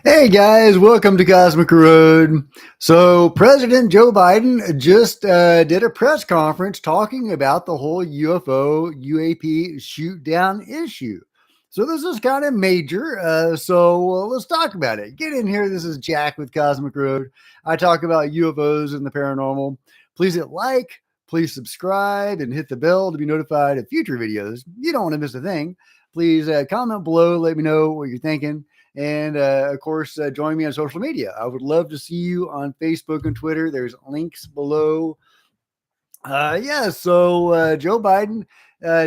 Hey guys, welcome to Cosmic Road. So, President Joe Biden just did a press conference talking about the whole UFO UAP shoot down issue. So, this is kind of major. Let's talk about it. Get in here. This is Jack with Cosmic Road. I talk about UFOs and the paranormal. Please hit like, please subscribe, and hit the bell to be notified of future videos. You don't want to miss a thing. Please comment below. Let me know what you're thinking. And of course, join me on social media. I would love to see you on Facebook and Twitter. There's links below. Joe Biden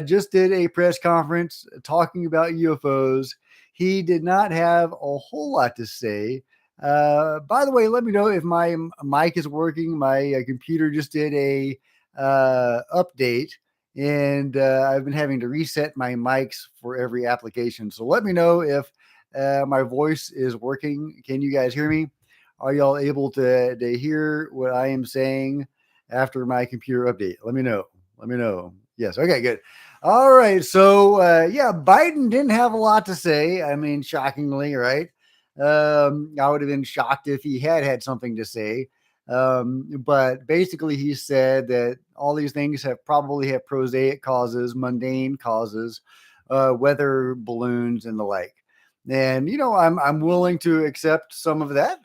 just did a press conference talking about UFOs. He did not have a whole lot to say. By the way, let me know if my mic is working. My computer just did a update, and I've been having to reset my mics for every application. So let me know if my voice is working. Can you guys hear me? Are y'all able to hear what I am saying after my computer update? Let me know. Let me know. Yes. Okay, good. All right. Biden didn't have a lot to say. I mean, shockingly, right? I would have been shocked if he had something to say. But basically, he said that all these things probably have prosaic causes, mundane causes, weather balloons, and the like. And I'm willing to accept some of that.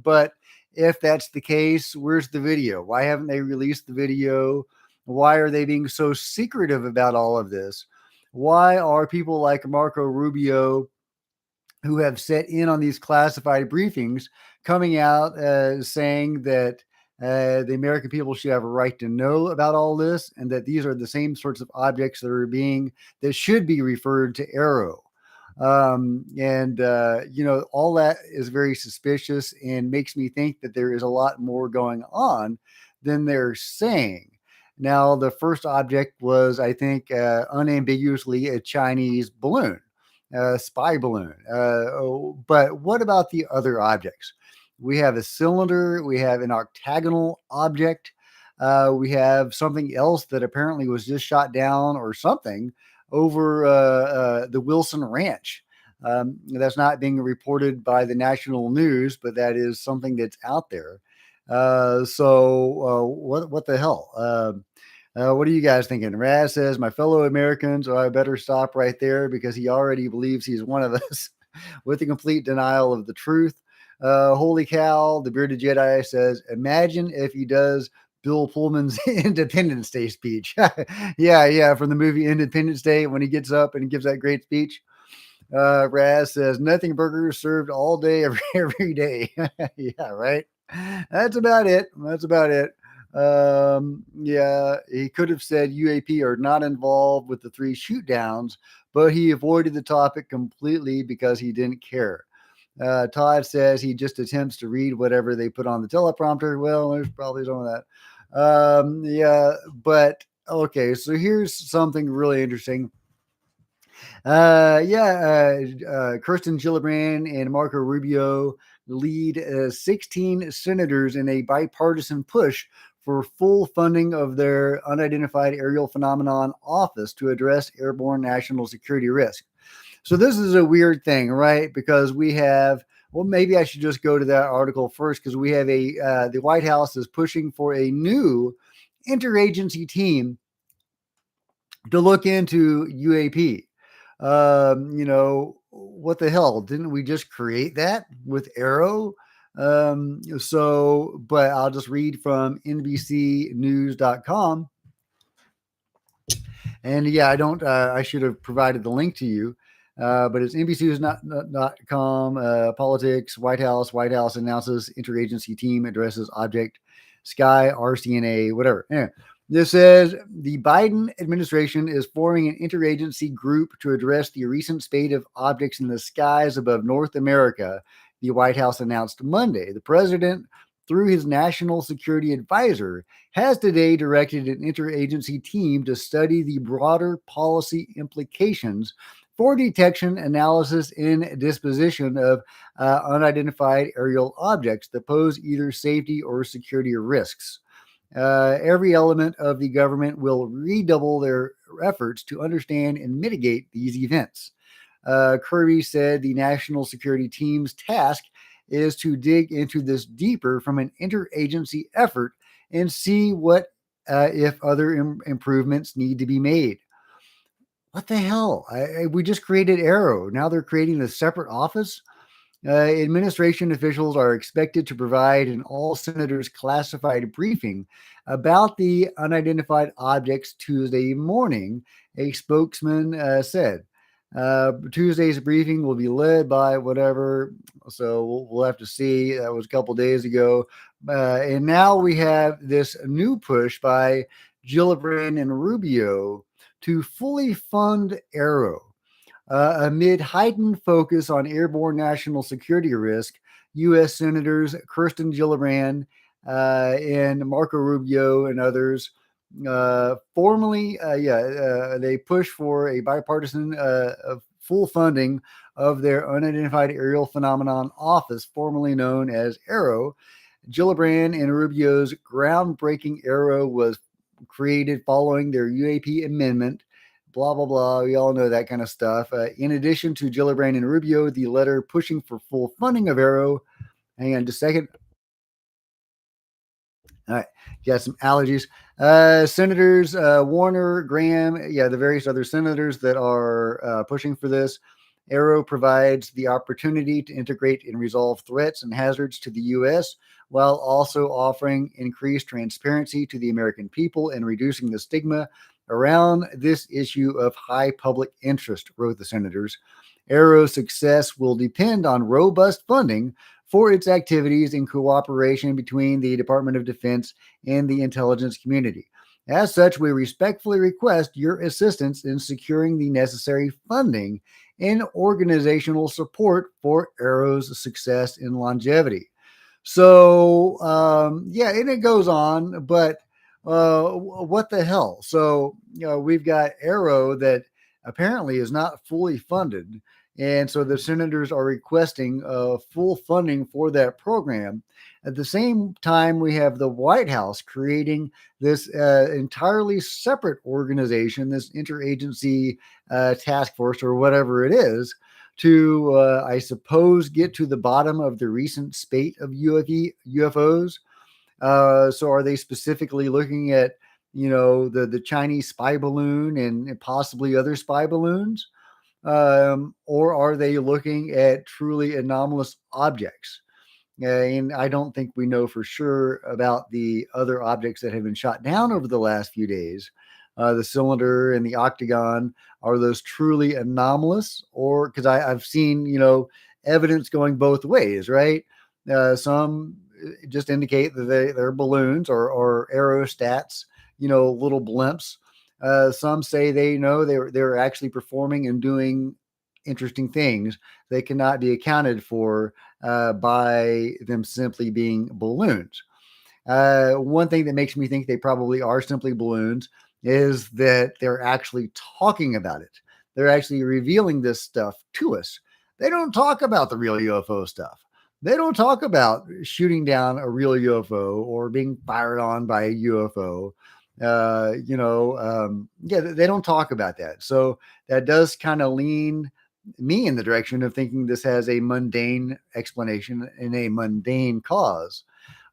But if that's the case, where's the video? Why haven't they released the video? Why are they being so secretive about all of this? Why are people like Marco Rubio, who have set in on these classified briefings, coming out saying that the American people should have a right to know about all this, and that these are the same sorts of objects that should be referred to AARO? All that is very suspicious and makes me think that there is a lot more going on than they're saying. Now, the first object was, I think, unambiguously a Chinese balloon, a spy balloon. But what about the other objects? We have a cylinder, we have an octagonal object, we have something else that apparently was just shot down or something over the Wilson Ranch. That's not being reported by the national news, but that is something that's out there. What the hell? What are you guys thinking? Raz says, my fellow Americans, I better stop right there because he already believes he's one of us with a complete denial of the truth. Holy cow, the bearded Jedi says, imagine if he does Bill Pullman's Independence Day speech. yeah, from the movie Independence Day when he gets up and gives that great speech. Raz says, nothing burgers served all day, every day. Yeah, right. That's about it. Yeah, he could have said UAP are not involved with the 3 shootdowns, but he avoided the topic completely because he didn't care. Todd says he just attempts to read whatever they put on the teleprompter. Well, there's probably some of that. But okay, so here's something really interesting. Kirsten Gillibrand and Marco Rubio lead 16 senators in a bipartisan push for full funding of their unidentified aerial phenomenon office to address airborne national security risk. So this is a weird thing, right? Because we have, well, maybe I should just go to that article first, because we have the White House is pushing for a new interagency team to look into UAP. What the hell? Didn't we just create that with AARO? But I'll just read from NBCnews.com. And yeah, I should have provided the link to you. But it's NBCnews.com, politics, White House announces interagency team addresses object sky, RCNA, whatever. Anyway, this says the Biden administration is forming an interagency group to address the recent spate of objects in the skies above North America, the White House announced Monday. The president, through his national security advisor, has today directed an interagency team to study the broader policy implications for detection, analysis, and disposition of unidentified aerial objects that pose either safety or security risks. Every element of the government will redouble their efforts to understand and mitigate these events. Kirby said the national security team's task is to dig into this deeper from an interagency effort and see what if other improvements need to be made. What the hell? We just created AARO. Now they're creating a separate office. Administration officials are expected to provide an all senators classified briefing about the unidentified objects Tuesday morning, a spokesman said. Tuesday's briefing will be led by whatever, so we'll have to see. That was a couple days ago. And now we have this new push by Gillibrand and Rubio to fully fund AARO. Amid heightened focus on airborne national security risk, U.S. Senators Kirsten Gillibrand and Marco Rubio and others they push for a bipartisan full funding of their unidentified aerial phenomenon office, formerly known as AARO. Gillibrand and Rubio's groundbreaking AARO was created following their UAP amendment. Blah, blah, blah. We all know that kind of stuff. In addition to Gillibrand and Rubio, the letter pushing for full funding of AARO. Hang on just a second. All right. Got some allergies. Senators Warner, Graham, the various other senators that are pushing for this. AARO provides the opportunity to integrate and resolve threats and hazards to the U.S. while also offering increased transparency to the American people and reducing the stigma around this issue of high public interest, wrote the senators. AARO's success will depend on robust funding for its activities in cooperation between the Department of Defense and the intelligence community. As such, we respectfully request your assistance in securing the necessary funding and organizational support for AARO's success and longevity. So, and it goes on, but what the hell? So, we've got AARO that apparently is not fully funded. And so the senators are requesting full funding for that program. At the same time, we have the White House creating this entirely separate organization, this interagency task force or whatever it is, to, I suppose, get to the bottom of the recent spate of UFOs. So are they specifically looking at, the Chinese spy balloon and possibly other spy balloons? Or are they looking at truly anomalous objects? And I don't think we know for sure about the other objects that have been shot down over the last few days. The cylinder and the octagon, are those truly anomalous? Or because I've seen, evidence going both ways, right? Some just indicate that they're balloons or aerostats, little blimps. Some say they're actually performing and doing interesting things. They cannot be accounted for by them simply being balloons. One thing that makes me think they probably are simply balloons is that they're actually talking about it. They're actually revealing this stuff to us. They don't talk about the real UFO stuff. They don't talk about shooting down a real UFO or being fired on by a UFO. They don't talk about that. So that does kind of lean me in the direction of thinking this has a mundane explanation and a mundane cause.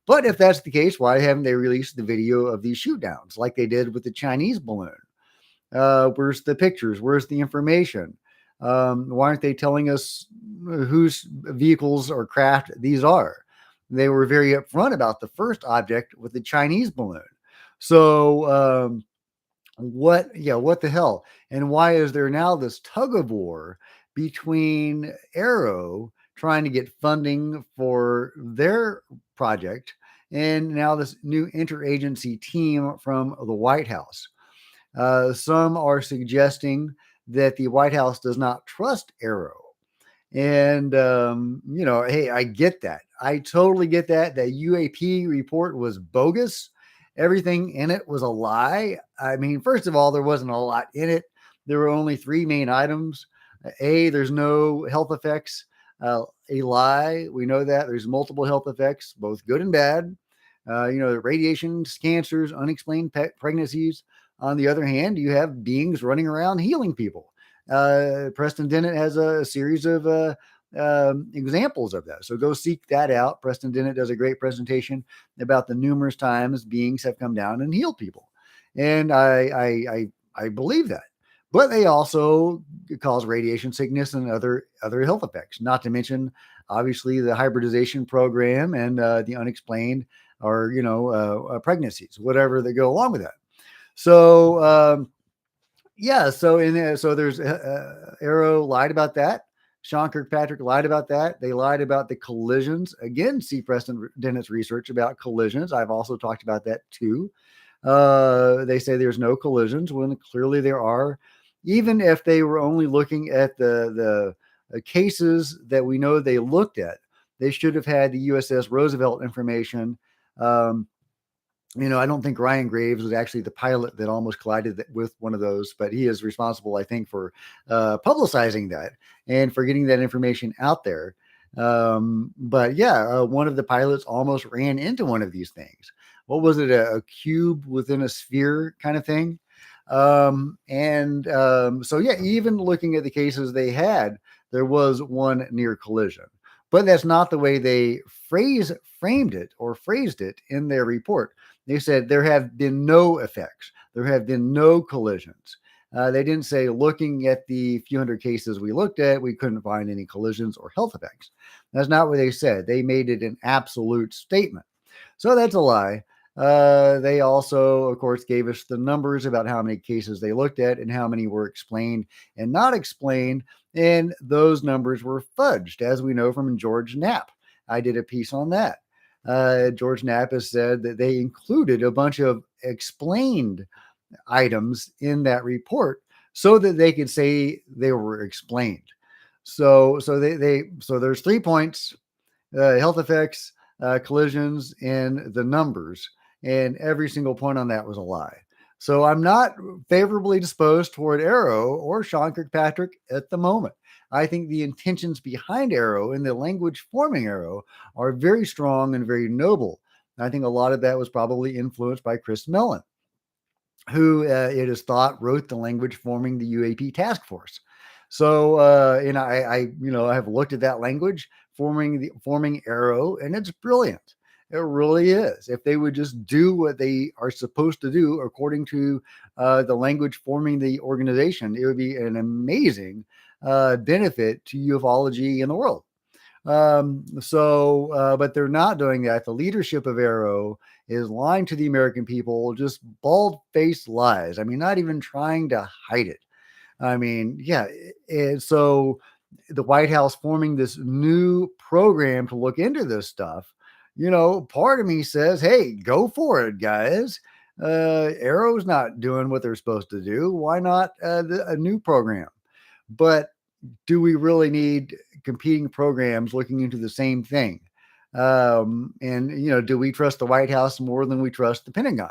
But if that's the case, why haven't they released the video of these shootdowns like they did with the Chinese balloon? Where's the pictures? Where's the information? Why aren't they telling us whose vehicles or craft these are? They were very upfront about the first object with the Chinese balloon. So what the hell? And why is there now this tug of war between AARO trying to get funding for their project and now this new interagency team from the White House? Some are suggesting that the White House does not trust AARO. And, hey, I get that. I totally get that. The UAP report was bogus. Everything in it was a lie. I mean, first of all, there wasn't a lot in it. There were only three main items. There's no health effects. A lie. We know that there's multiple health effects, both good and bad. Radiation, cancers, unexplained pregnancies. On the other hand, you have beings running around healing people. Preston Dennett has a series of examples of that. So go seek that out. Preston Dennett does a great presentation about the numerous times beings have come down and healed people. And I believe that. But they also cause radiation sickness and other health effects, not to mention, obviously, the hybridization program and the unexplained or, pregnancies, whatever that go along with that. So, yeah, so so there's AARO lied about that. Sean Kirkpatrick lied about that. They lied about the collisions. Again, see Preston Dennett's research about collisions. I've also talked about that too. They say there's no collisions when clearly there are. Even if they were only looking at the cases that we know they looked at, they should have had the USS Roosevelt information. I don't think Ryan Graves was actually the pilot that almost collided with one of those, but he is responsible, I think, for publicizing that and for getting that information out there. But yeah, one of the pilots almost ran into one of these things. What was it? A cube within a sphere kind of thing. So yeah, even looking at the cases they had, there was one near collision. But that's not the way they framed it in their report. They said there have been no effects. There have been no collisions. They didn't say, looking at the few hundred cases we looked at, we couldn't find any collisions or health effects. That's not what they said. They made it an absolute statement. So that's a lie. They also, of course, gave us the numbers about how many cases they looked at and how many were explained and not explained. And those numbers were fudged, as we know from George Knapp. I did a piece on that. George Knapp has said that they included a bunch of explained items in that report so that they could say they were explained. So there's 3 points: health effects, collisions, and the numbers. And every single point on that was a lie. So I'm not favorably disposed toward AARO or Sean Kirkpatrick at the moment. I think the intentions behind AARO and the language forming AARO are very strong and very noble. I think a lot of that was probably influenced by Chris Mellon, who it is thought wrote the language forming the UAP task force. So, and I have looked at that language forming AARO, and it's brilliant. It really is. If they would just do what they are supposed to do according to the language forming the organization, it would be an amazing benefit to ufology in the world. But they're not doing that. The leadership of AARO is lying to the American people, just bald-faced lies. I mean, not even trying to hide it. I mean, yeah. And so the White House forming this new program to look into this stuff, part of me says, hey, go for it, guys. AARO's not doing what they're supposed to do. Why not a new program? But do we really need competing programs looking into the same thing? Do we trust the White House more than we trust the Pentagon?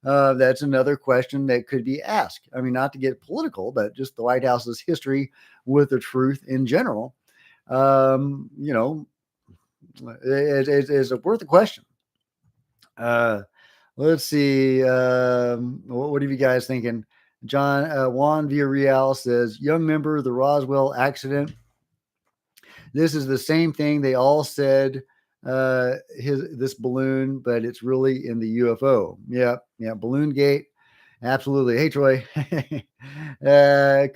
That's another question that could be asked. I mean, not to get political, but just the White House's history with the truth in general. Is worth a question. Let's see. What are you guys thinking? Juan Villarreal says, young member of the Roswell accident. This is the same thing they all said, this balloon, but it's really in the UFO. Yeah, Balloon Gate. Absolutely. Hey, Troy.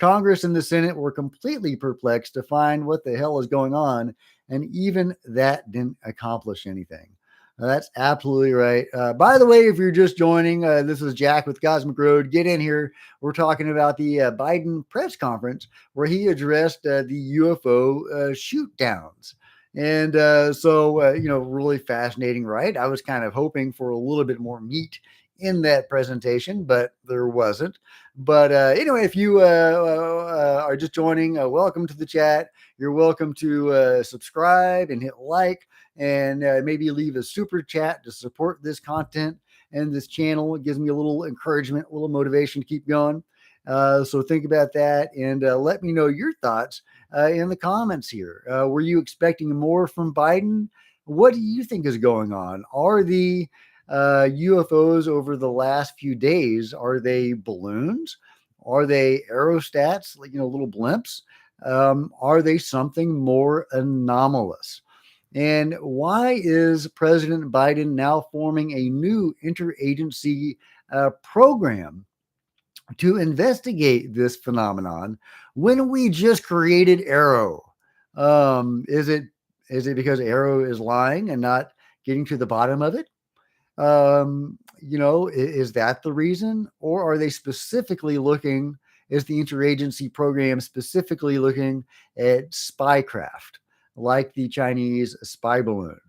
Congress and the Senate were completely perplexed to find what the hell is going on, and even that didn't accomplish anything. That's absolutely right. By the way, if you're just joining, this is Jack with Cosmic Road. Get in here. We're talking about the Biden press conference where he addressed the UFO shootdowns. And really fascinating, right? I was kind of hoping for a little bit more meat in that presentation, but there wasn't. But anyway, if you are just joining, welcome to the chat. You're welcome to subscribe and hit like, and maybe leave a super chat to support this content and this channel. It gives me a little encouragement, a little motivation to keep going. So think about that, and let me know your thoughts in the comments here. Were you expecting more from Biden? What do you think is going on? Are the UFOs over the last few days, are they balloons, Are they aerostats, like, little blimps? Are they something more anomalous? And why is President Biden now forming a new interagency program to investigate this phenomenon when we just created AARO? Is it because AARO is lying and not getting to the bottom of it? Is that the reason? Or are they specifically looking, is the interagency program specifically looking at spycraft, like the Chinese spy balloon?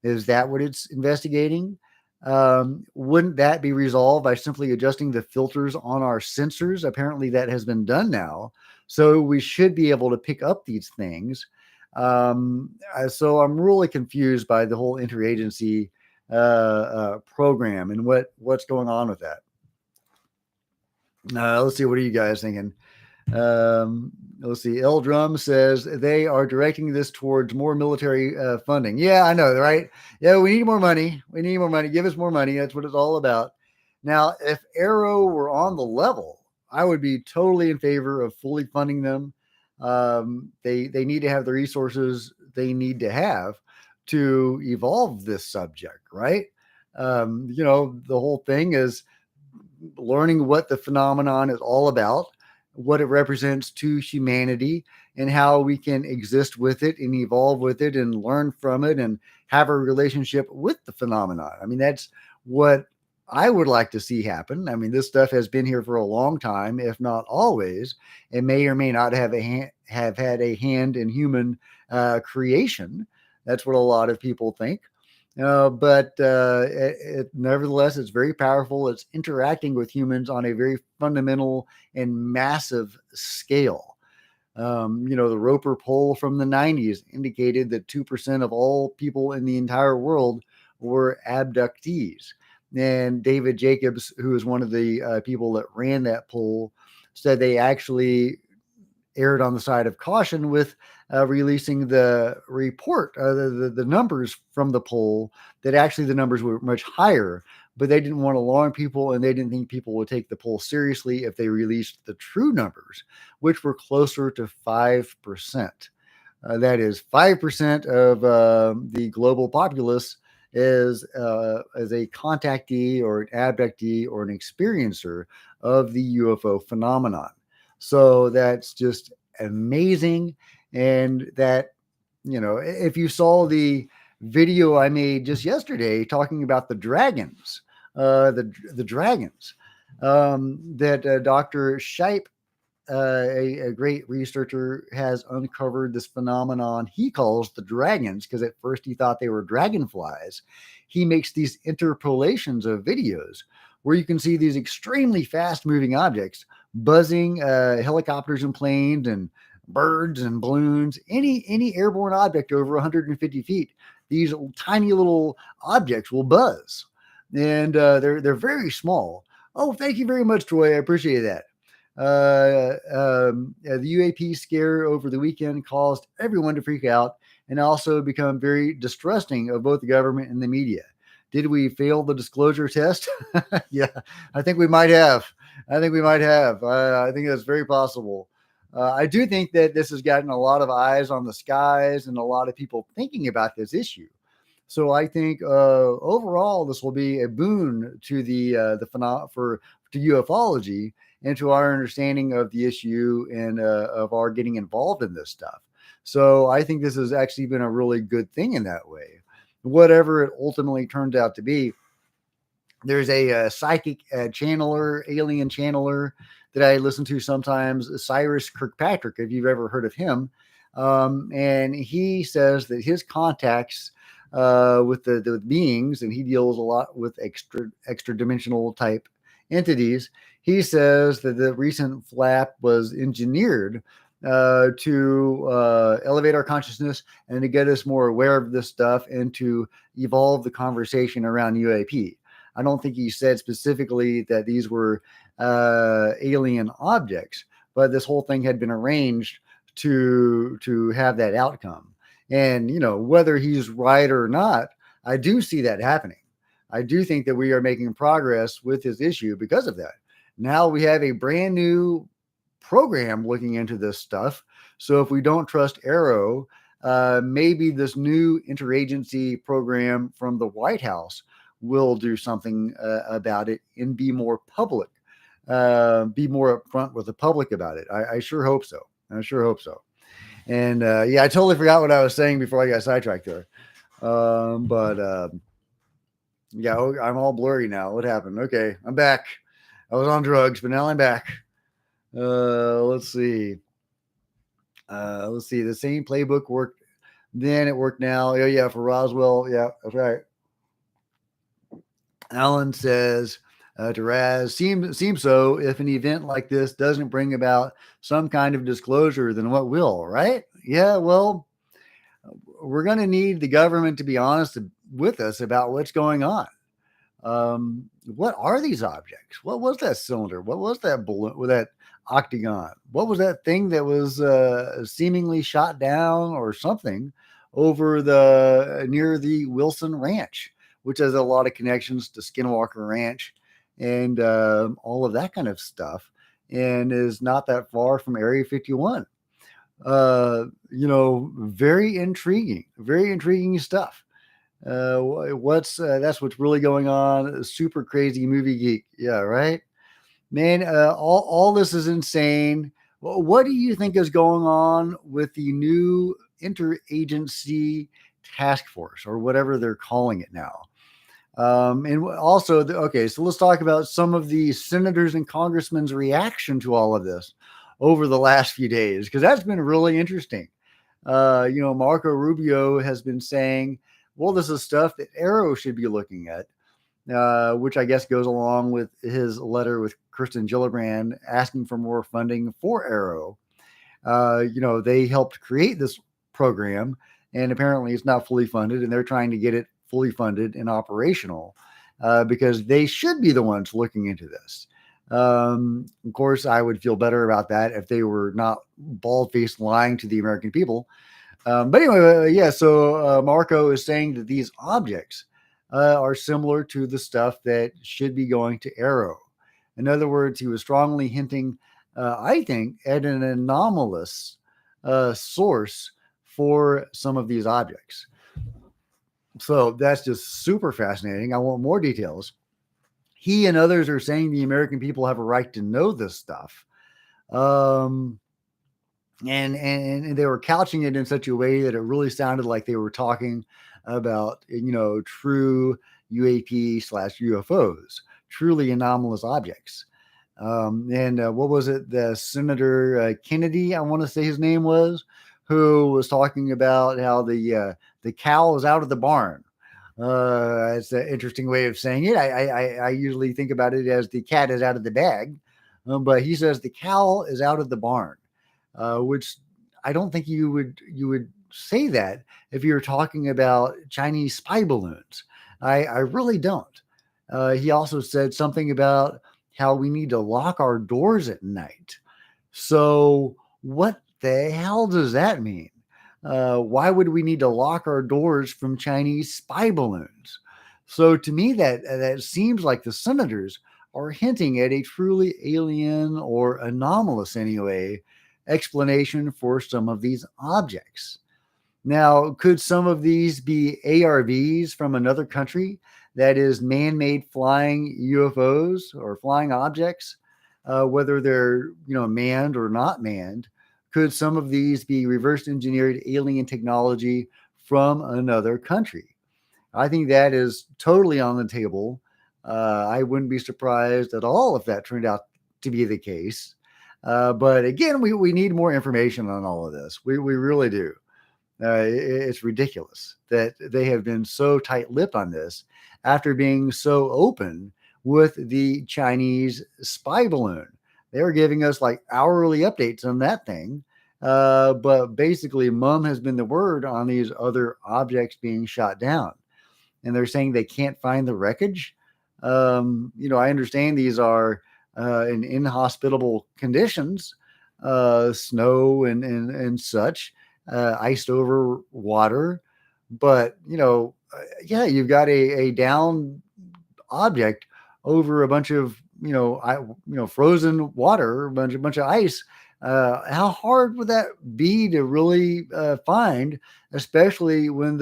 Is that what it's investigating? Wouldn't that be resolved by simply adjusting the filters on our sensors? Apparently, that has been done now. So we should be able to pick up these things. So I'm really confused by the whole interagency program and what's going on with that. Let's see. What are you guys thinking? Let's see. L Drum says they are directing this towards more military funding. Yeah, I know, right? Yeah, we need more money. We need more money. Give us more money. That's what it's all about. Now, if AARO were on the level, I would be totally in favor of fully funding them. They need to have the resources they need to have to evolve this subject, right? The whole thing is learning what the phenomenon is all about, what it represents to humanity, and how we can exist with it and evolve with it and learn from it and have a relationship with the phenomenon. I mean, that's what I would like to see happen. I mean, this stuff has been here for a long time, if not always. It may or may not have had a hand in human creation. That's what a lot of people think. But nevertheless, it's very powerful. It's interacting with humans on a very fundamental and massive scale. The Roper poll from the 90s indicated that 2% of all people in the entire world were abductees. And David Jacobs, who is one of the people that ran that poll, said they actually erred on the side of caution with releasing the report, the numbers from the poll, that actually the numbers were much higher, but they didn't want to alarm people, and they didn't think people would take the poll seriously if they released the true numbers, which were closer to 5%. That is 5% of the global populace is a contactee or an abductee or an experiencer of the UFO phenomenon. So that's just amazing. And that, if you saw the video I made just yesterday talking about the dragons, the dragons, that Dr. Shipe, a great researcher, has uncovered this phenomenon he calls the dragons, because at first he thought they were dragonflies. He makes these interpolations of videos where you can see these extremely fast moving objects buzzing, helicopters and planes and birds and balloons, any airborne object over 150 feet. These tiny little objects will buzz, and they're very small. Oh, thank you very much, Troy. I appreciate that. The UAP scare over the weekend caused everyone to freak out and also become very distrusting of both the government and the media. Did we fail the disclosure test? Yeah, I think we might have. I think that's very possible. I do think that this has gotten a lot of eyes on the skies and a lot of people thinking about this issue. So I think overall this will be a boon to to ufology and to our understanding of the issue and of our getting involved in this stuff. So I think this has actually been a really good thing in that way. Whatever it ultimately turns out to be, there's a psychic channeler, alien channeler that I listen to sometimes, Cyrus Kirkpatrick, if you've ever heard of him. And he says that his contacts with the beings, and he deals a lot with extra dimensional type entities. He says that the recent flap was engineered to elevate our consciousness and to get us more aware of this stuff and to evolve the conversation around UAP. I don't think he said specifically that these were alien objects, but this whole thing had been arranged to have that outcome. And, whether he's right or not, I do see that happening. I do think that we are making progress with this issue because of that. Now we have a brand new program looking into this stuff. So if we don't trust AARO, maybe this new interagency program from the White House will do something about it and be more public, be more upfront with the public about it. I sure hope so. I sure hope so. And yeah, I totally forgot what I was saying before I got sidetracked there. But yeah, I'm all blurry now. What happened? Okay, I'm back. I was on drugs, but now I'm back. Let's see. Let's see. The same playbook worked then. It worked now. Oh yeah, for Roswell. Yeah, that's right. Alan says to Raz, seems so. If an event like this doesn't bring about some kind of disclosure, then what will? Right? Yeah. Well, we're going to need the government to be honest with us about what's going on. What are these objects? What was that cylinder? What was that balloon with that octagon? What was that thing that was seemingly shot down or something over the near the Wilson Ranch, which has a lot of connections to Skinwalker Ranch and all of that kind of stuff, and is not that far from Area 51. Very intriguing stuff. What's that's what's really going on. Super crazy movie geek. Yeah, right, man. All this is insane. What do you think is going on with the new interagency task force or whatever they're calling it now? And also, okay, so let's talk about some of the senators and congressmen's reaction to all of this over the last few days, because that's been really interesting. Marco Rubio has been saying, well, this is stuff that AARO should be looking at, which I guess goes along with his letter with Kirsten Gillibrand asking for more funding for AARO. They helped create this program, and apparently it's not fully funded, and they're trying to get it fully funded and operational because they should be the ones looking into this. Of course, I would feel better about that if they were not bald-faced lying to the American people. But anyway, yeah, so Marco is saying that these objects are similar to the stuff that should be going to AARO. In other words, he was strongly hinting, I think, at an anomalous source for some of these objects. So that's just super fascinating. I want more details. He and others are saying the American people have a right to know this stuff. And they were couching it in such a way that it really sounded like they were talking about, true UAP/UFOs, truly anomalous objects. What was it? The Senator Kennedy, I want to say his name was, who was talking about how the cow is out of the barn. It's an interesting way of saying it. I usually think about it as the cat is out of the bag, but he says the cow is out of the barn, which I don't think you would say that if you're talking about Chinese spy balloons. I really don't. He also said something about how we need to lock our doors at night. So what the hell does that mean? Why would we need to lock our doors from Chinese spy balloons? So to me, that seems like the senators are hinting at a truly alien or anomalous, anyway, explanation for some of these objects. Now, could some of these be ARVs from another country? That is man-made flying UFOs or flying objects, whether they're manned or not manned. Could some of these be reverse engineered alien technology from another country? I think that is totally on the table. I wouldn't be surprised at all if that turned out to be the case. But again, we need more information on all of this. We really do. It's ridiculous that they have been so tight-lipped on this after being so open with the Chinese spy balloon. They were giving us like hourly updates on that thing. But basically, mum has been the word on these other objects being shot down. And they're saying they can't find the wreckage. I understand these are in inhospitable conditions, snow and such, iced over water. But, yeah, you've got a down object over a bunch of frozen water, a bunch of ice. How hard would that be to really find, especially when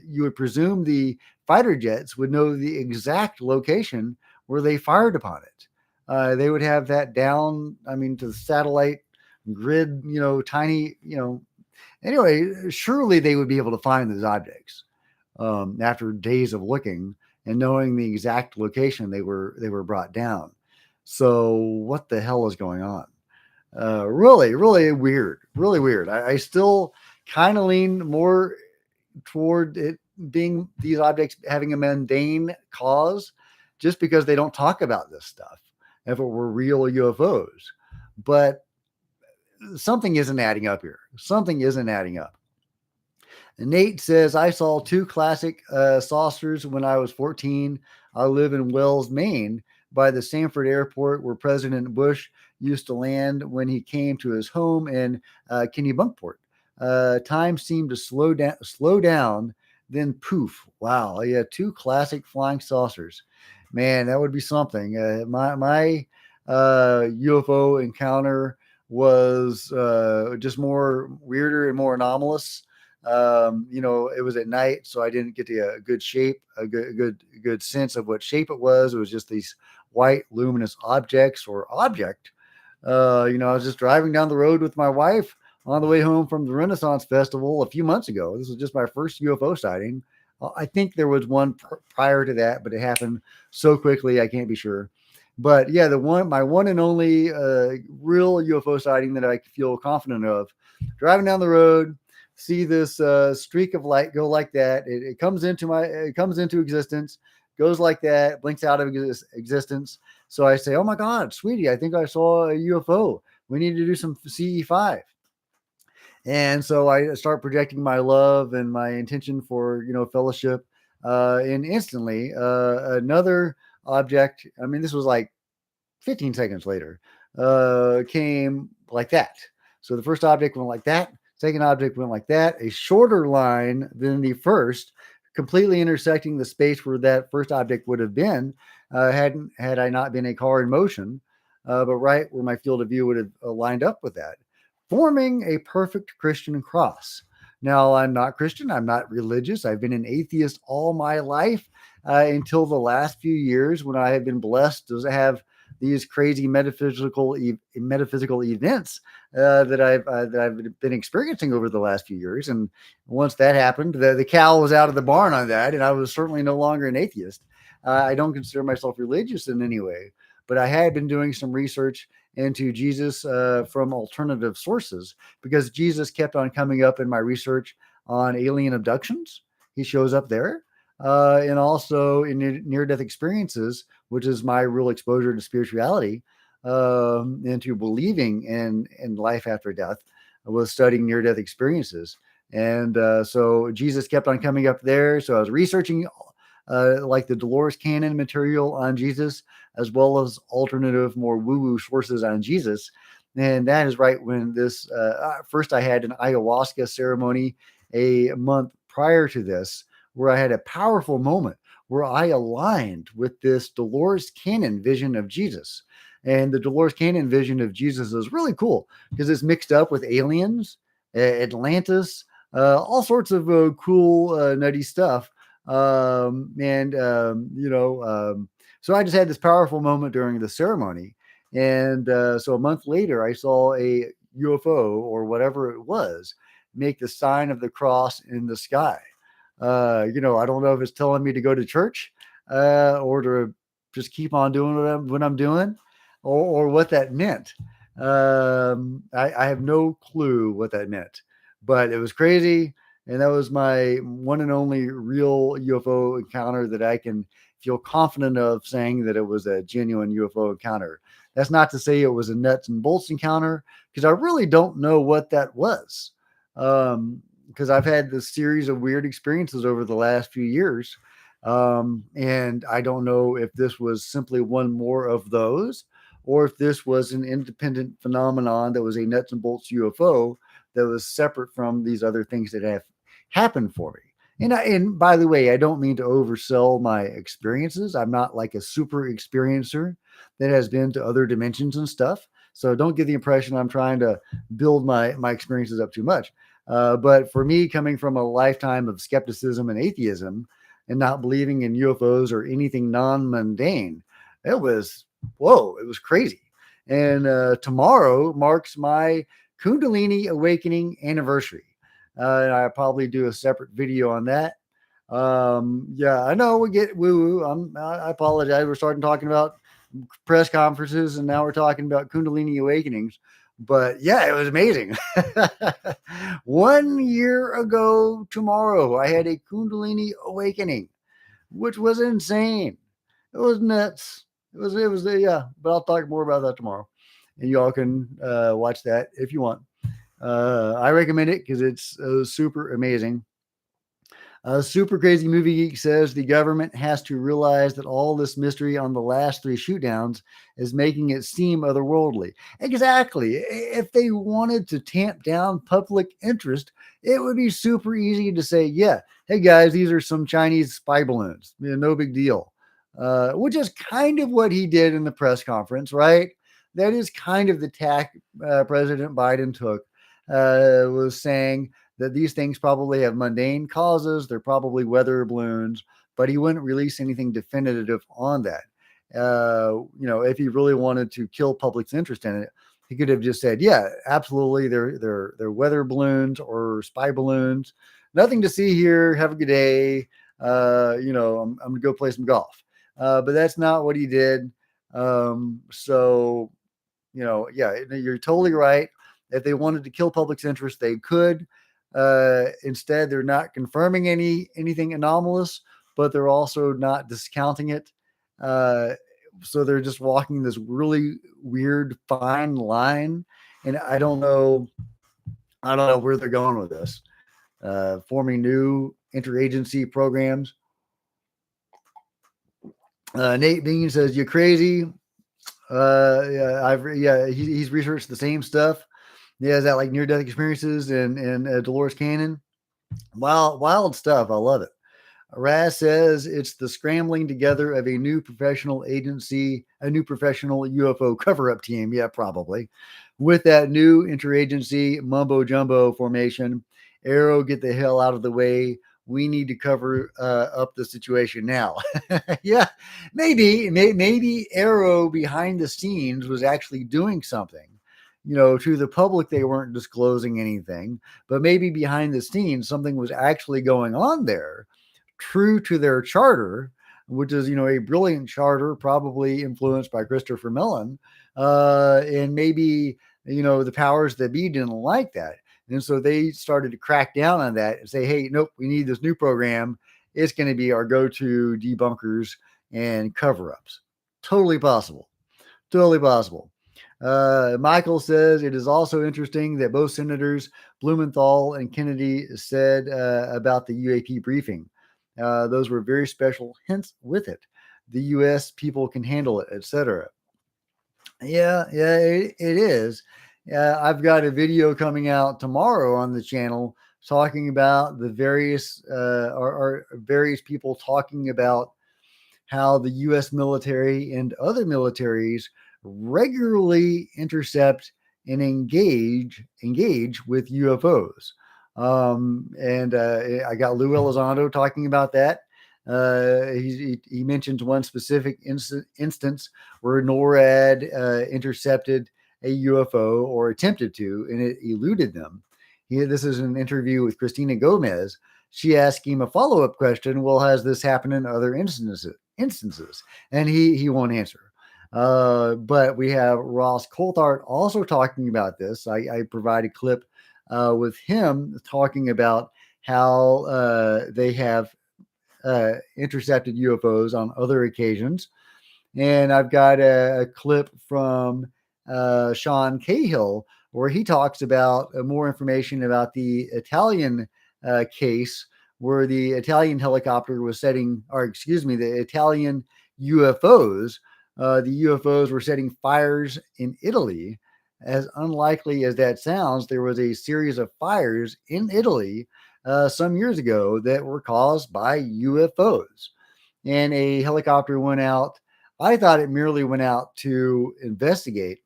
you would presume the fighter jets would know the exact location where they fired upon it. They would have that down, I mean, to the satellite grid, tiny, anyway, surely they would be able to find those objects after days of looking and knowing the exact location they were brought down. So what the hell is going on? Really, really weird. Really weird. I still kind of lean more toward it being these objects having a mundane cause, just because they don't talk about this stuff if it were real UFOs. But something isn't adding up here. Something isn't adding up. And Nate says, I saw two classic saucers when I was 14. I live in Wells, Maine, by the Sanford Airport, where President Bush used to land when he came to his home in Kennebunkport. Time seemed to slow down, then poof. Wow. Yeah, two classic flying saucers. Man, that would be something. My UFO encounter was just more weirder and more anomalous. It was at night, so I didn't get a good shape, a good sense of what shape it was. It was just these white luminous objects or object. I was just driving down the road with my wife on the way home from the Renaissance Festival a few months ago. This was just my first UFO sighting. I think there was one prior to that, but it happened so quickly I can't be sure. But yeah, my one and only real UFO sighting that I feel confident of. Driving down the road, see this streak of light go like that. It comes into existence, goes like that, blinks out of existence. So I say, "Oh my God, sweetie, I think I saw a UFO. We need to do some CE5." And so I start projecting my love and my intention for fellowship, and instantly another object. I mean, this was like 15 seconds later, came like that. So the first object went like that. Second object went like that. A shorter line than the first, completely intersecting the space where that first object would have been, had I not been a car in motion, but right where my field of view would have lined up with that, forming a perfect Christian cross. Now, I'm not Christian. I'm not religious. I've been an atheist all my life until the last few years, when I have been blessed to have these crazy metaphysical events that I've been experiencing over the last few years. And once that happened, the cow was out of the barn on that, and I was certainly no longer an atheist. I don't consider myself religious in any way, but I had been doing some research into Jesus from alternative sources, because Jesus kept on coming up in my research on alien abductions. He shows up there. And also in near-death experiences, which is my real exposure to spirituality, into believing in life after death, was studying near-death experiences. And so Jesus kept on coming up there. So I was researching like the Dolores Cannon material on Jesus, as well as alternative, more woo-woo sources on Jesus. And that is right when this, first I had an ayahuasca ceremony a month prior to this, where I had a powerful moment where I aligned with this Dolores Cannon vision of Jesus. And the Dolores Cannon vision of Jesus is really cool because it's mixed up with aliens, Atlantis, all sorts of cool, nutty stuff. So I just had this powerful moment during the ceremony. And so a month later, I saw a UFO or whatever it was make the sign of the cross in the sky. I don't know if it's telling me to go to church or to just keep on doing what I'm doing, or what that meant. I have no clue what that meant, but it was crazy. And that was my one and only real UFO encounter that I can feel confident of saying that it was a genuine UFO encounter. That's not to say it was a nuts and bolts encounter, because I really don't know what that was. Because I've had this series of weird experiences over the last few years. And I don't know if this was simply one more of those, or if this was an independent phenomenon that was a nuts and bolts UFO that was separate from these other things that have happened for me. And by the way, I don't mean to oversell my experiences. I'm not like a super experiencer. that has been to other dimensions and stuff. So don't get the impression I'm trying to build my experiences up too much. But for me, coming from a lifetime of skepticism and atheism and not believing in UFOs or anything non-mundane, it was, whoa, it was crazy. And tomorrow marks my Kundalini awakening anniversary. And I'll probably do a separate video on that. Yeah, I know we get woo woo. I apologize. We're starting talking about press conferences and now we're talking about Kundalini awakenings. But yeah, it was amazing. 1 year ago tomorrow, I had a Kundalini awakening, which was insane. It was nuts. It was, yeah, but I'll talk more about that tomorrow. And y'all can watch that if you want. I recommend it because it's super amazing. Super Crazy Movie Geek says the government has to realize that all this mystery on the last three shootdowns is making it seem otherworldly. Exactly. If they wanted to tamp down public interest, it would be super easy to say, yeah, hey guys, these are some Chinese spy balloons. No big deal. Which is kind of what he did in the press conference, right? That is kind of the tack President Biden took, was saying that these things probably have mundane causes. They're probably weather balloons, but he wouldn't release anything definitive on that. If he really wanted to kill public's interest in it, he could have just said, "Yeah, absolutely, they're weather balloons or spy balloons. Nothing to see here. Have a good day. I'm gonna go play some golf." But that's not what he did. Yeah, you're totally right. If they wanted to kill public's interest, they could. Instead, they're not confirming anything anomalous, but they're also not discounting it. So they're just walking this really weird fine line, and I don't know where they're going with this. Forming new interagency programs. Nate Bean says, "You crazy?" He's researched the same stuff. He has that like near death experiences and Dolores Cannon. Wild stuff. I love it. Raz says it's the scrambling together of a new professional agency, a new professional UFO cover up team. Yeah, probably. With that new interagency mumbo jumbo formation, AARO, get the hell out of the way. We need to cover up the situation now. Yeah, maybe AARO behind the scenes was actually doing something. To the public, they weren't disclosing anything, but maybe behind the scenes, something was actually going on there, true to their charter, which is, a brilliant charter, probably influenced by Christopher Mellon. And maybe, the powers that be didn't like that. And so they started to crack down on that and say, hey, nope, we need this new program. It's going to be our go-to debunkers and cover-ups. Totally possible. Totally possible. Michael says it is also interesting that both Senators Blumenthal and Kennedy said about the UAP briefing. Those were very special hints with it. The U.S. people can handle it, etc. Yeah, it is. I've got a video coming out tomorrow on the channel talking about the various or various people talking about how the U.S. military and other militaries regularly intercept and engage with UFOs. And I got Lou Elizondo talking about that. He mentions one specific instance where NORAD intercepted a UFO or attempted to, and it eluded them. This is an interview with Christina Gomez. She asked him a follow-up question. Well, has this happened in other instances? And he won't answer. But we have Ross Coulthard also talking about this. I provide a clip with him talking about how they have intercepted UFOs on other occasions. And I've got a clip from Sean Cahill where he talks about more information about the Italian case where the Italian helicopter was the Italian UFOs. The UFOs were setting fires in Italy. As unlikely as that sounds, there was a series of fires in Italy some years ago that were caused by UFOs. And a helicopter went out I thought it merely went out to investigate,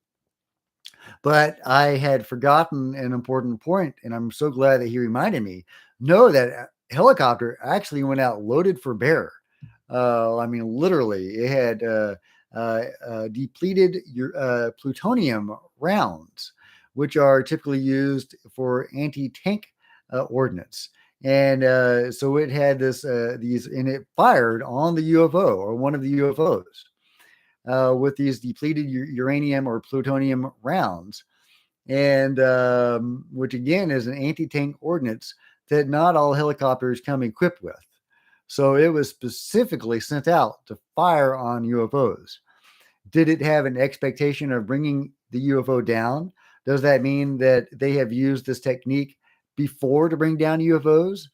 but I had forgotten an important point, and I'm so glad that he reminded me. No, that helicopter actually went out loaded for bear. I mean, literally, it had depleted plutonium rounds, which are typically used for anti-tank ordnance. And so it had these, and it fired on the UFO or one of the UFOs with these depleted uranium or plutonium rounds, and which again is an anti-tank ordnance that not all helicopters come equipped with. So it was specifically sent out to fire on UFOs. Did it have an expectation of bringing the UFO down? Does that mean that they have used this technique before to bring down UFOs?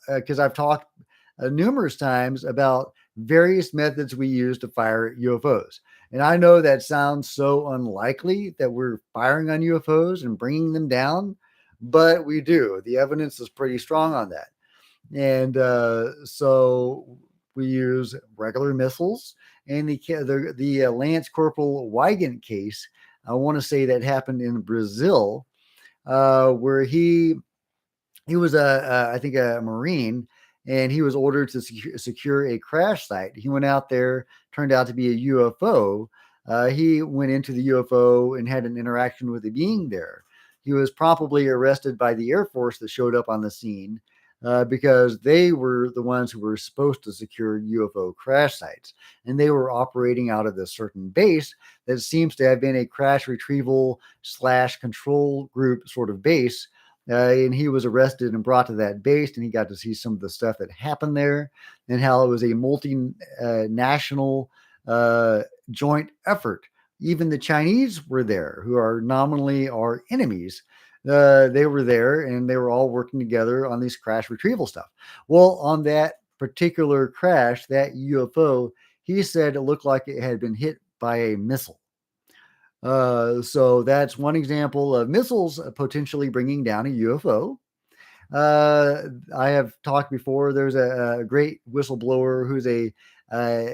Because I've talked numerous times about various methods we use to fire at UFOs. And I know that sounds so unlikely that we're firing on UFOs and bringing them down, but we do. The evidence is pretty strong on that. And so we use regular missiles. And the Lance Corporal Weigand case, I want to say that happened in Brazil, where he was I think a Marine, and he was ordered to secure a crash site. He went out there, turned out to be a UFO. He went into the UFO and had an interaction with a being there. He was probably arrested by the Air Force that showed up on the scene because they were the ones who were supposed to secure UFO crash sites. And they were operating out of this certain base that seems to have been a crash retrieval / control group sort of base. And he was arrested and brought to that base, and he got to see some of the stuff that happened there and how it was a multinational joint effort. Even the Chinese were there, who are nominally our enemies. They were there, and they were all working together on these crash retrieval stuff. Well, on that particular crash, that UFO, he said it looked like it had been hit by a missile. So that's one example of missiles potentially bringing down a UFO. I have talked before. There's a great whistleblower who's a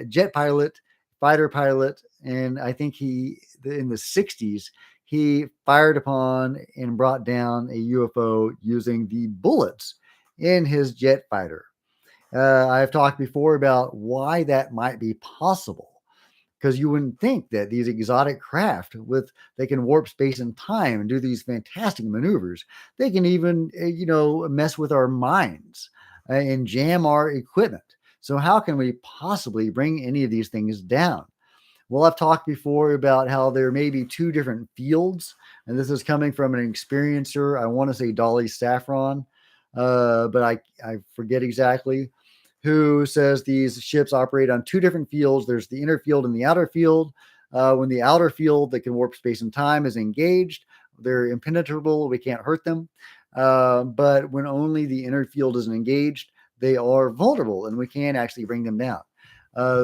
jet pilot, fighter pilot, and I think in the 60s, he fired upon and brought down a UFO using the bullets in his jet fighter. I've talked before about why that might be possible, because you wouldn't think that these exotic craft they can warp space and time and do these fantastic maneuvers. They can even mess with our minds and jam our equipment. So how can we possibly bring any of these things down? Well, I've talked before about how there may be two different fields, and this is coming from an experiencer. I want to say Dolly Saffron, but I forget exactly, who says these ships operate on two different fields. There's the inner field and the outer field. When the outer field that can warp space and time is engaged, they're impenetrable. We can't hurt them. But when only the inner field isn't engaged, they are vulnerable, and we can actually bring them down.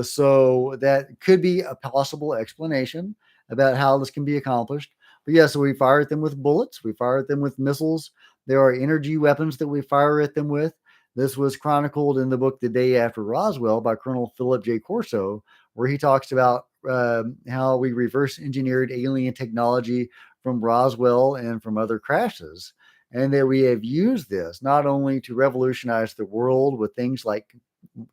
So that could be a possible explanation about how this can be accomplished. But yeah, so we fire at them with bullets. We fire at them with missiles. There are energy weapons that we fire at them with. This was chronicled in the book The Day After Roswell by Colonel Philip J. Corso, where he talks about how we reverse engineered alien technology from Roswell and from other crashes, and that we have used this not only to revolutionize the world with things like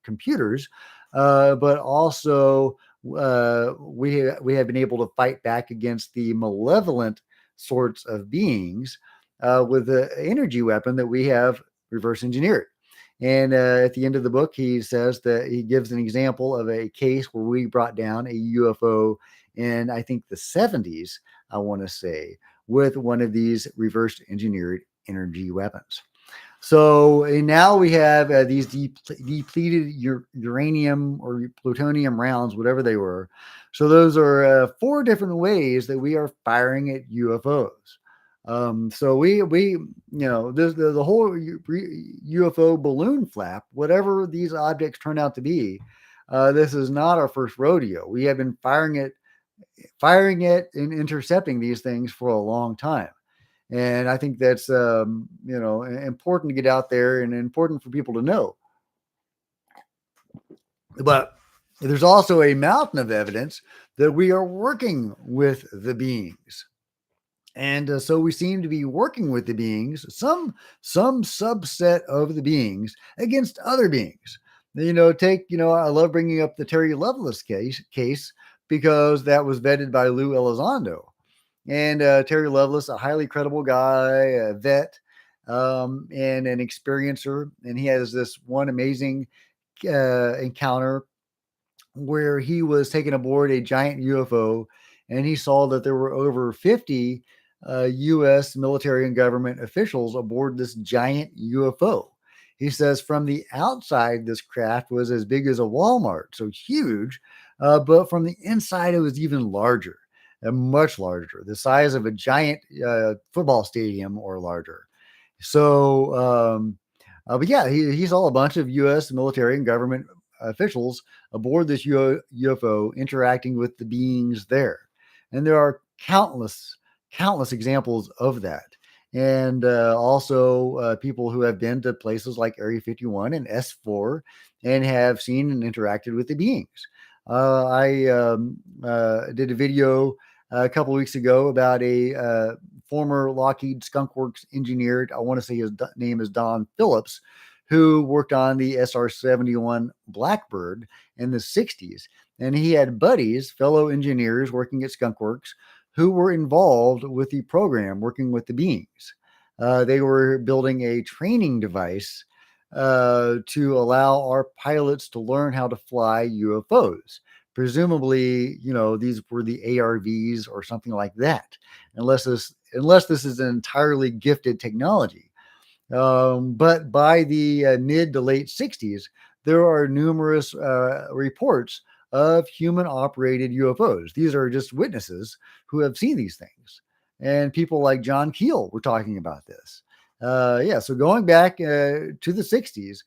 computers, but also we have been able to fight back against the malevolent sorts of beings with the energy weapon that we have reverse engineered. And at the end of the book, he says that he gives an example of a case where we brought down a UFO in, I think, the 70s, I want to say, with one of these reverse engineered energy weapons. So now we have these depleted uranium or plutonium rounds, whatever they were. So those are 4 different ways that we are firing at UFOs. So we the whole UFO balloon flap, whatever these objects turn out to be, this is not our first rodeo. We have been firing it and intercepting these things for a long time. And I think that's, important to get out there and important for people to know. But There's also a mountain of evidence that we are working with the beings. And so we seem to be working with the beings, some subset of the beings against other beings. I love bringing up the Terry Lovelace case because that was vetted by Lou Elizondo. And Terry Lovelace, a highly credible guy, a vet, and an experiencer. And he has this one amazing encounter where he was taken aboard a giant UFO and he saw that there were over 50 US military and government officials aboard this giant UFO. He says from the outside, this craft was as big as a Walmart, so huge, but from the inside, it was even larger, much larger, the size of a giant football stadium or larger. So, but yeah, he saw a bunch of U.S. military and government officials aboard this UFO interacting with the beings there. And there are countless examples of that. And also people who have been to places like Area 51 and S4 and have seen and interacted with the beings. I did a video a couple of weeks ago about a former Lockheed Skunk Works engineer. I want to say his name is Don Phillips, who worked on the SR-71 Blackbird in the 60s. And he had buddies, fellow engineers working at Skunk Works, who were involved with the program, working with the beings. They were building a training device to allow our pilots to learn how to fly UFOs. Presumably, these were the ARVs or something like that, unless this is an entirely gifted technology. But by the mid to late 60s, there are numerous reports of human operated UFOs. These are just witnesses who have seen these things. And people like John Keel were talking about this. Yeah, so going back to the 60s,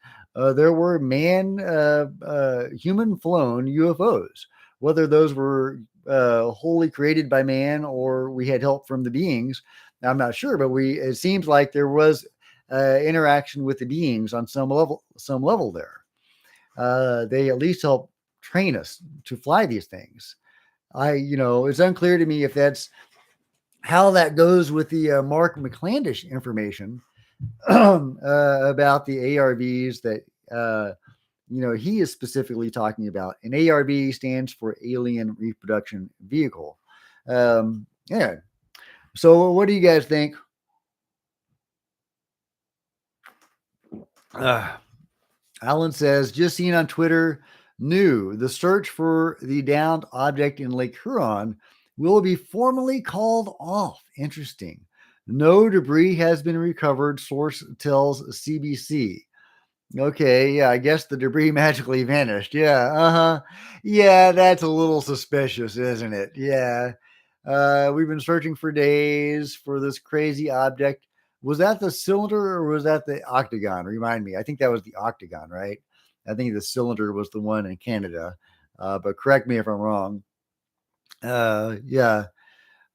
there were human flown UFOs, whether those were wholly created by man or we had help from the beings. I'm not sure, but it seems like there was interaction with the beings on some level there. They at least help train us to fly these things. It's unclear to me if that's how that goes with the Mark McClandish information about the ARVs that he is specifically talking about. An ARV stands for Alien Reproduction Vehicle. Yeah. So, what do you guys think? Alan says, just seen on Twitter, new. The search for the downed object in Lake Huron will be formally called off. Interesting. No debris has been recovered, source tells CBC. Okay, yeah, I guess the debris magically vanished. Yeah, Yeah, that's a little suspicious, isn't it? Yeah. We've been searching for days for this crazy object. Was that the cylinder or was that the octagon? Remind me. I think that was the octagon, right? I think the cylinder was the one in Canada. But correct me if I'm wrong. Yeah.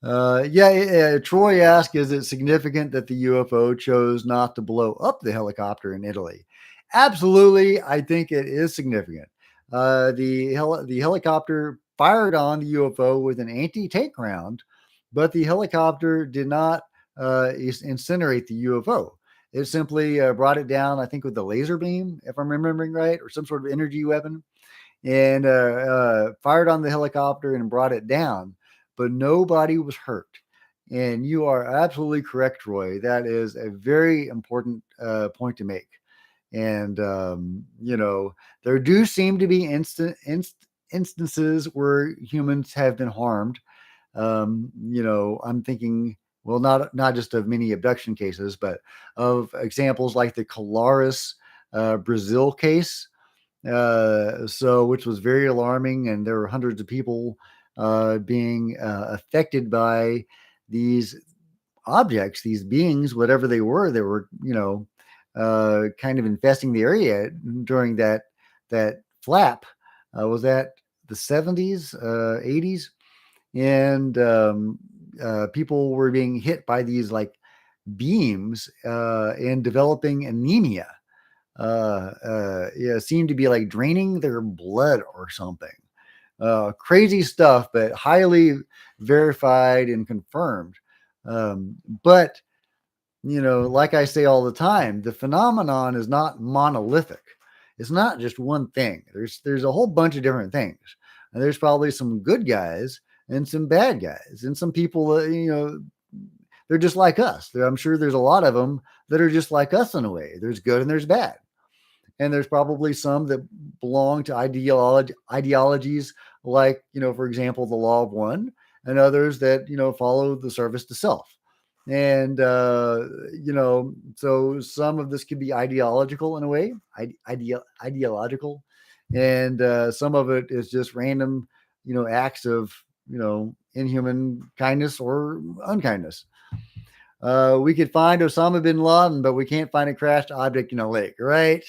Troy asked, is it significant that the UFO chose not to blow up the helicopter in Italy? Absolutely. I think it is significant. The helicopter fired on the UFO with an anti-tank round, but the helicopter did not incinerate the UFO. It simply brought it down, I think, with the laser beam, if I'm remembering right, or some sort of energy weapon, and fired on the helicopter and brought it down, but nobody was hurt. And you are absolutely correct, Troy. That is a very important point to make. And, there do seem to be instances where humans have been harmed. I'm thinking, well, not just of many abduction cases, but of examples like the Colares Brazil case, which was very alarming, and there were hundreds of people being affected by these objects, these beings, whatever they were. They were, kind of infesting the area during that flap. Was that the 70s, 80s? And people were being hit by these like beams and developing anemia. seem to be like draining their blood or something. Crazy stuff, but highly verified and confirmed. But like I say all the time, the phenomenon is not monolithic. It's not just one thing. There's a whole bunch of different things. And there's probably some good guys and some bad guys and some people that, they're just like us. I'm sure there's a lot of them that are just like us in a way. There's good and there's bad. And there's probably some that belong to ideologies like, for example, the law of one, and others that, follow the service to self. And, so some of this could be ideological in a way, ideological. And some of it is just random, acts of, inhuman kindness or unkindness. We could find Osama bin Laden, but we can't find a crashed object in a lake, right?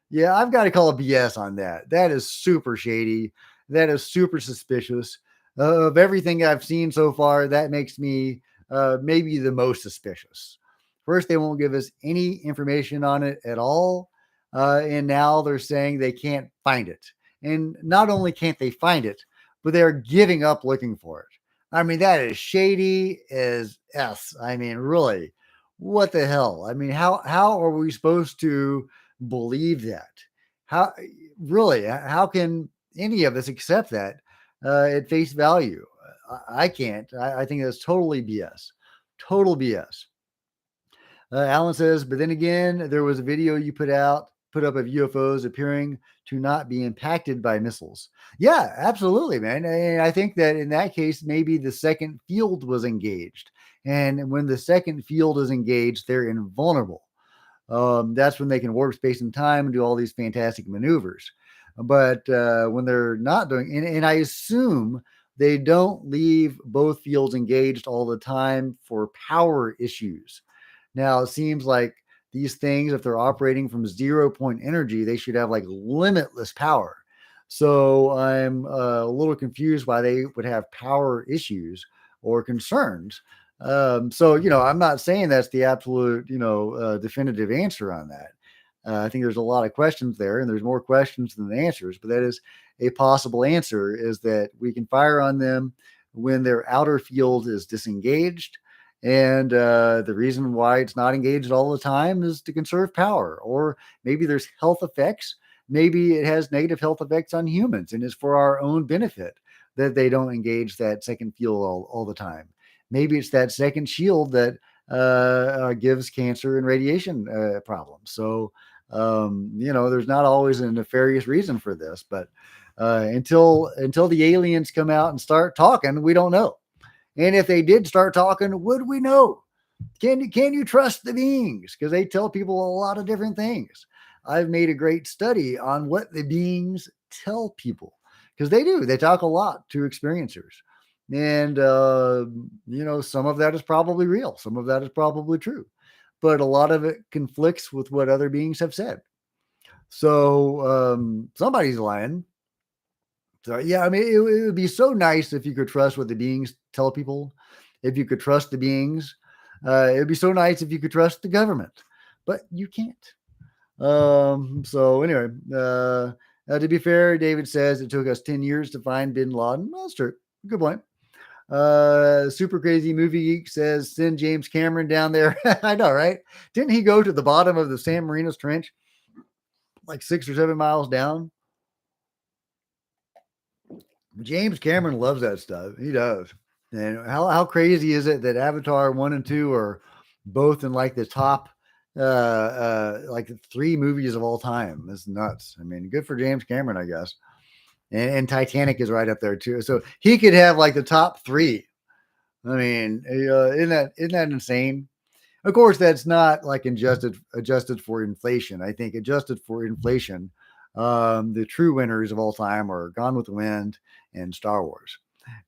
Yeah, I've got to call a BS on that. That is super shady. That is super suspicious. Of everything I've seen so far, that makes me maybe the most suspicious. First, they won't give us any information on it at all. And now they're saying they can't find it. And not only can't they find it, but they're giving up looking for it. I mean, that is shady as S. I mean, really, what the hell? I mean, how are we supposed to believe that? How really? How can any of us accept that at face value? I can't. I think that's totally BS. Total BS. Alan says, but then again, there was a video you put up of UFOs appearing to not be impacted by missiles. Yeah, absolutely, man. And I think that in that case, maybe the second field was engaged. And when the second field is engaged, they're invulnerable. That's when they can warp space and time and do all these fantastic maneuvers. But when they're not doing, and I assume they don't leave both fields engaged all the time for power issues. Now, it seems like these things, if they're operating from 0 point energy, they should have like limitless power. So I'm a little confused why they would have power issues or concerns. So, I'm not saying that's the absolute, definitive answer on that. I think there's a lot of questions there, and there's more questions than the answers, but that is a possible answer, is that we can fire on them when their outer field is disengaged. And the reason why it's not engaged all the time is to conserve power, or maybe there's health effects. Maybe it has negative health effects on humans and is for our own benefit that they don't engage that second field all the time. Maybe it's that second shield that gives cancer and radiation problems. So, there's not always a nefarious reason for this, but until the aliens come out and start talking, we don't know. And if they did start talking, would we know? Can you trust the beings? Because they tell people a lot of different things. I've made a great study on what the beings tell people, because they do. They talk a lot to experiencers. And, some of that is probably real. Some of that is probably true. But a lot of it conflicts with what other beings have said. So somebody's lying. So, yeah, I mean, it would be so nice if you could trust what the beings tell people. If you could trust the beings, it'd be so nice if you could trust the government, but you can't. So anyway, to be fair, David says it took us 10 years to find bin Laden. Well, that's true. Good point. Super Crazy Movie Geek says, send James Cameron down there. I know, right? Didn't he go to the bottom of the San Marinos Trench, like 6 or 7 miles down? James Cameron loves that stuff. He does. And how crazy is it that Avatar 1 and 2 are both in like the top like 3 movies of all time? That's nuts. I mean, good for James Cameron, I guess. And Titanic is right up there too. So he could have like the top 3. I mean, isn't that insane? Of course, that's not like adjusted for inflation. I think adjusted for inflation, the true winners of all time are Gone with the Wind and Star Wars.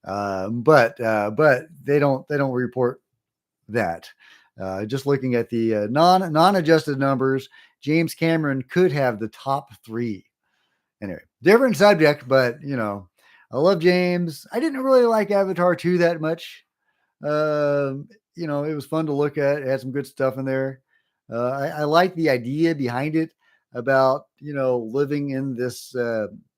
But they don't report that. Just looking at the non-adjusted numbers, James Cameron could have the top 3. Anyway, different subject, but I love James. I didn't really like Avatar 2 that much. It was fun to look at. It had some good stuff in there. I like the idea behind it. about, living in this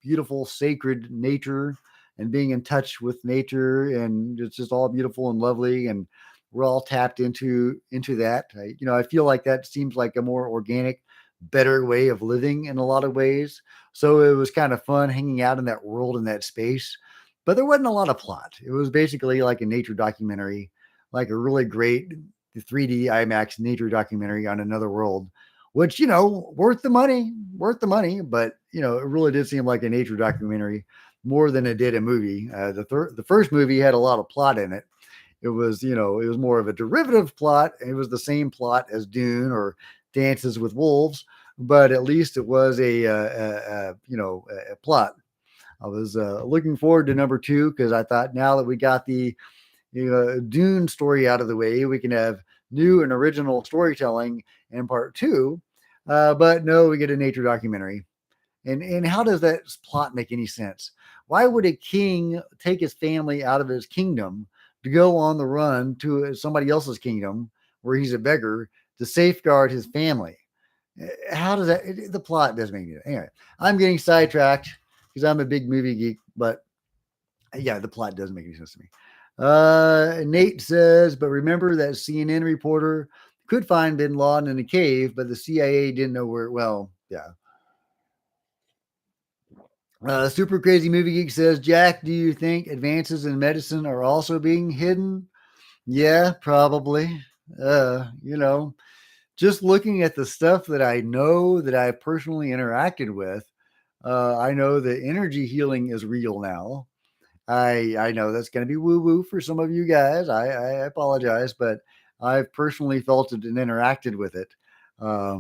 beautiful, sacred nature and being in touch with nature, and it's just all beautiful and lovely, and we're all tapped into that. I feel like that seems like a more organic, better way of living in a lot of ways. So it was kind of fun hanging out in that world, in that space, but there wasn't a lot of plot. It was basically like a nature documentary, like a really great 3D IMAX nature documentary on another world, which, worth the money. But, it really did seem like a nature documentary more than it did a movie. The first movie had a lot of plot in it. It was more of a derivative plot. It was the same plot as Dune or Dances with Wolves, but at least it was a plot. I was looking forward to number two, because I thought, now that we got the Dune story out of the way, we can have new and original storytelling in part two. But no, we get a nature documentary. And how does that plot make any sense? Why would a king take his family out of his kingdom to go on the run to somebody else's kingdom where he's a beggar to safeguard his family? How does the plot doesn't make any sense. Anyway, I'm getting sidetracked because I'm a big movie geek, but yeah, the plot doesn't make any sense to me. Nate says, but remember that CNN reporter could find bin Laden in a cave, but the CIA didn't know where. Well, yeah. Super Crazy Movie Geek says, Jack, do you think advances in medicine are also being hidden? Yeah, probably. You know, just looking at the stuff that I know that I've personally interacted with, I know that energy healing is real now. I know that's going to be woo woo for some of you guys. I apologize, but I've personally felt it and interacted with it. A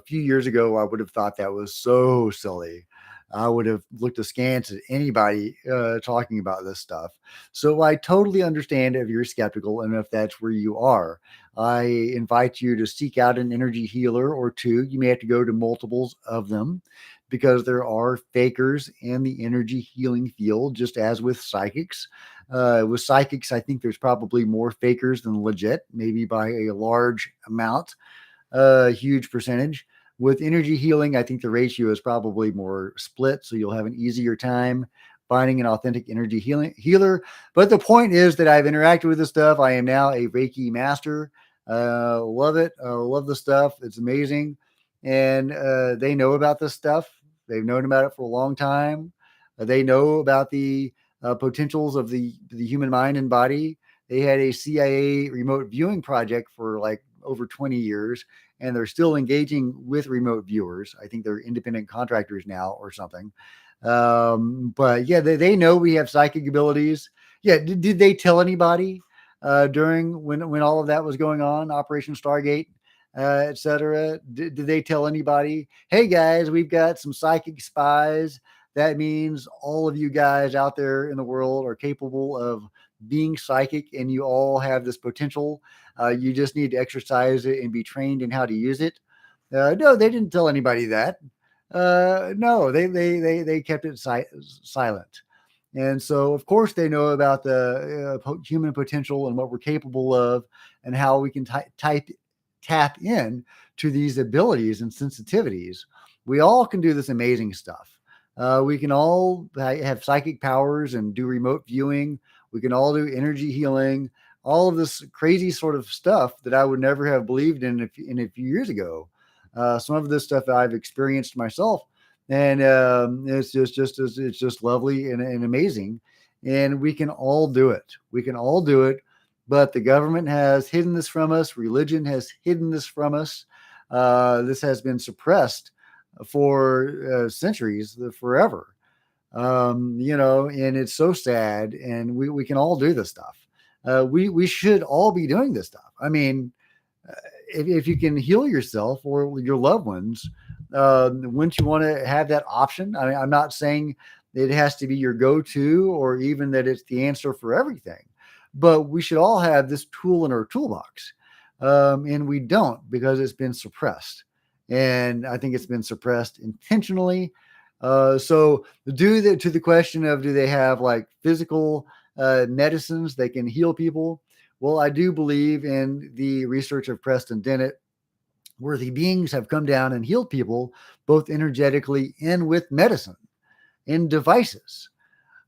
few years ago, I would have thought that was so silly. I would have looked askance at anybody talking about this stuff. So I totally understand if you're skeptical and if that's where you are. I invite you to seek out an energy healer or two. You may have to go to multiples of them, because there are fakers in the energy healing field, just as with psychics. With psychics, I think there's probably more fakers than legit, maybe by a large amount, a huge percentage. With energy healing, I think the ratio is probably more split, so you'll have an easier time finding an authentic energy healer. But the point is that I've interacted with this stuff. I am now a Reiki master. Love it. Love the stuff. It's amazing. And they know about this stuff. They've known about it for a long time. They know about the potentials of the human mind and body. They had a CIA remote viewing project for like over 20 years, and they're still engaging with remote viewers. I think they're independent contractors now or something. But yeah, they know we have psychic abilities. Yeah, did they tell anybody during when all of that was going on, Operation Stargate, etc.? Did they tell anybody, hey guys, we've got some psychic spies? That means all of you guys out there in the world are capable of being psychic, and you all have this potential. You just need to exercise it and be trained in how to use it. No, they didn't tell anybody that. No, they kept it silent. And so, of course, they know about the human potential and what we're capable of, and how we can tap in to these abilities and sensitivities. We all can do this amazing stuff. We can all have psychic powers and do remote viewing. We can all do energy healing, all of this crazy sort of stuff that I would never have believed in a few years ago. Some of this stuff I've experienced myself, and it's just lovely and amazing. And we can all do it. We can all do it. But the government has hidden this from us. Religion has hidden this from us. This has been suppressed for centuries, forever. And it's so sad. And we can all do this stuff. We should all be doing this stuff. I mean, if you can heal yourself or your loved ones, wouldn't you want to have that option? I mean, I'm not saying it has to be your go-to or even that it's the answer for everything, but we should all have this tool in our toolbox. And we don't, because it's been suppressed. And I think it's been suppressed intentionally. So to the question of, do they have like physical medicines that can heal people? Well, I do believe in the research of Preston Dennett, worthy beings have come down and healed people, both energetically and with medicine and devices.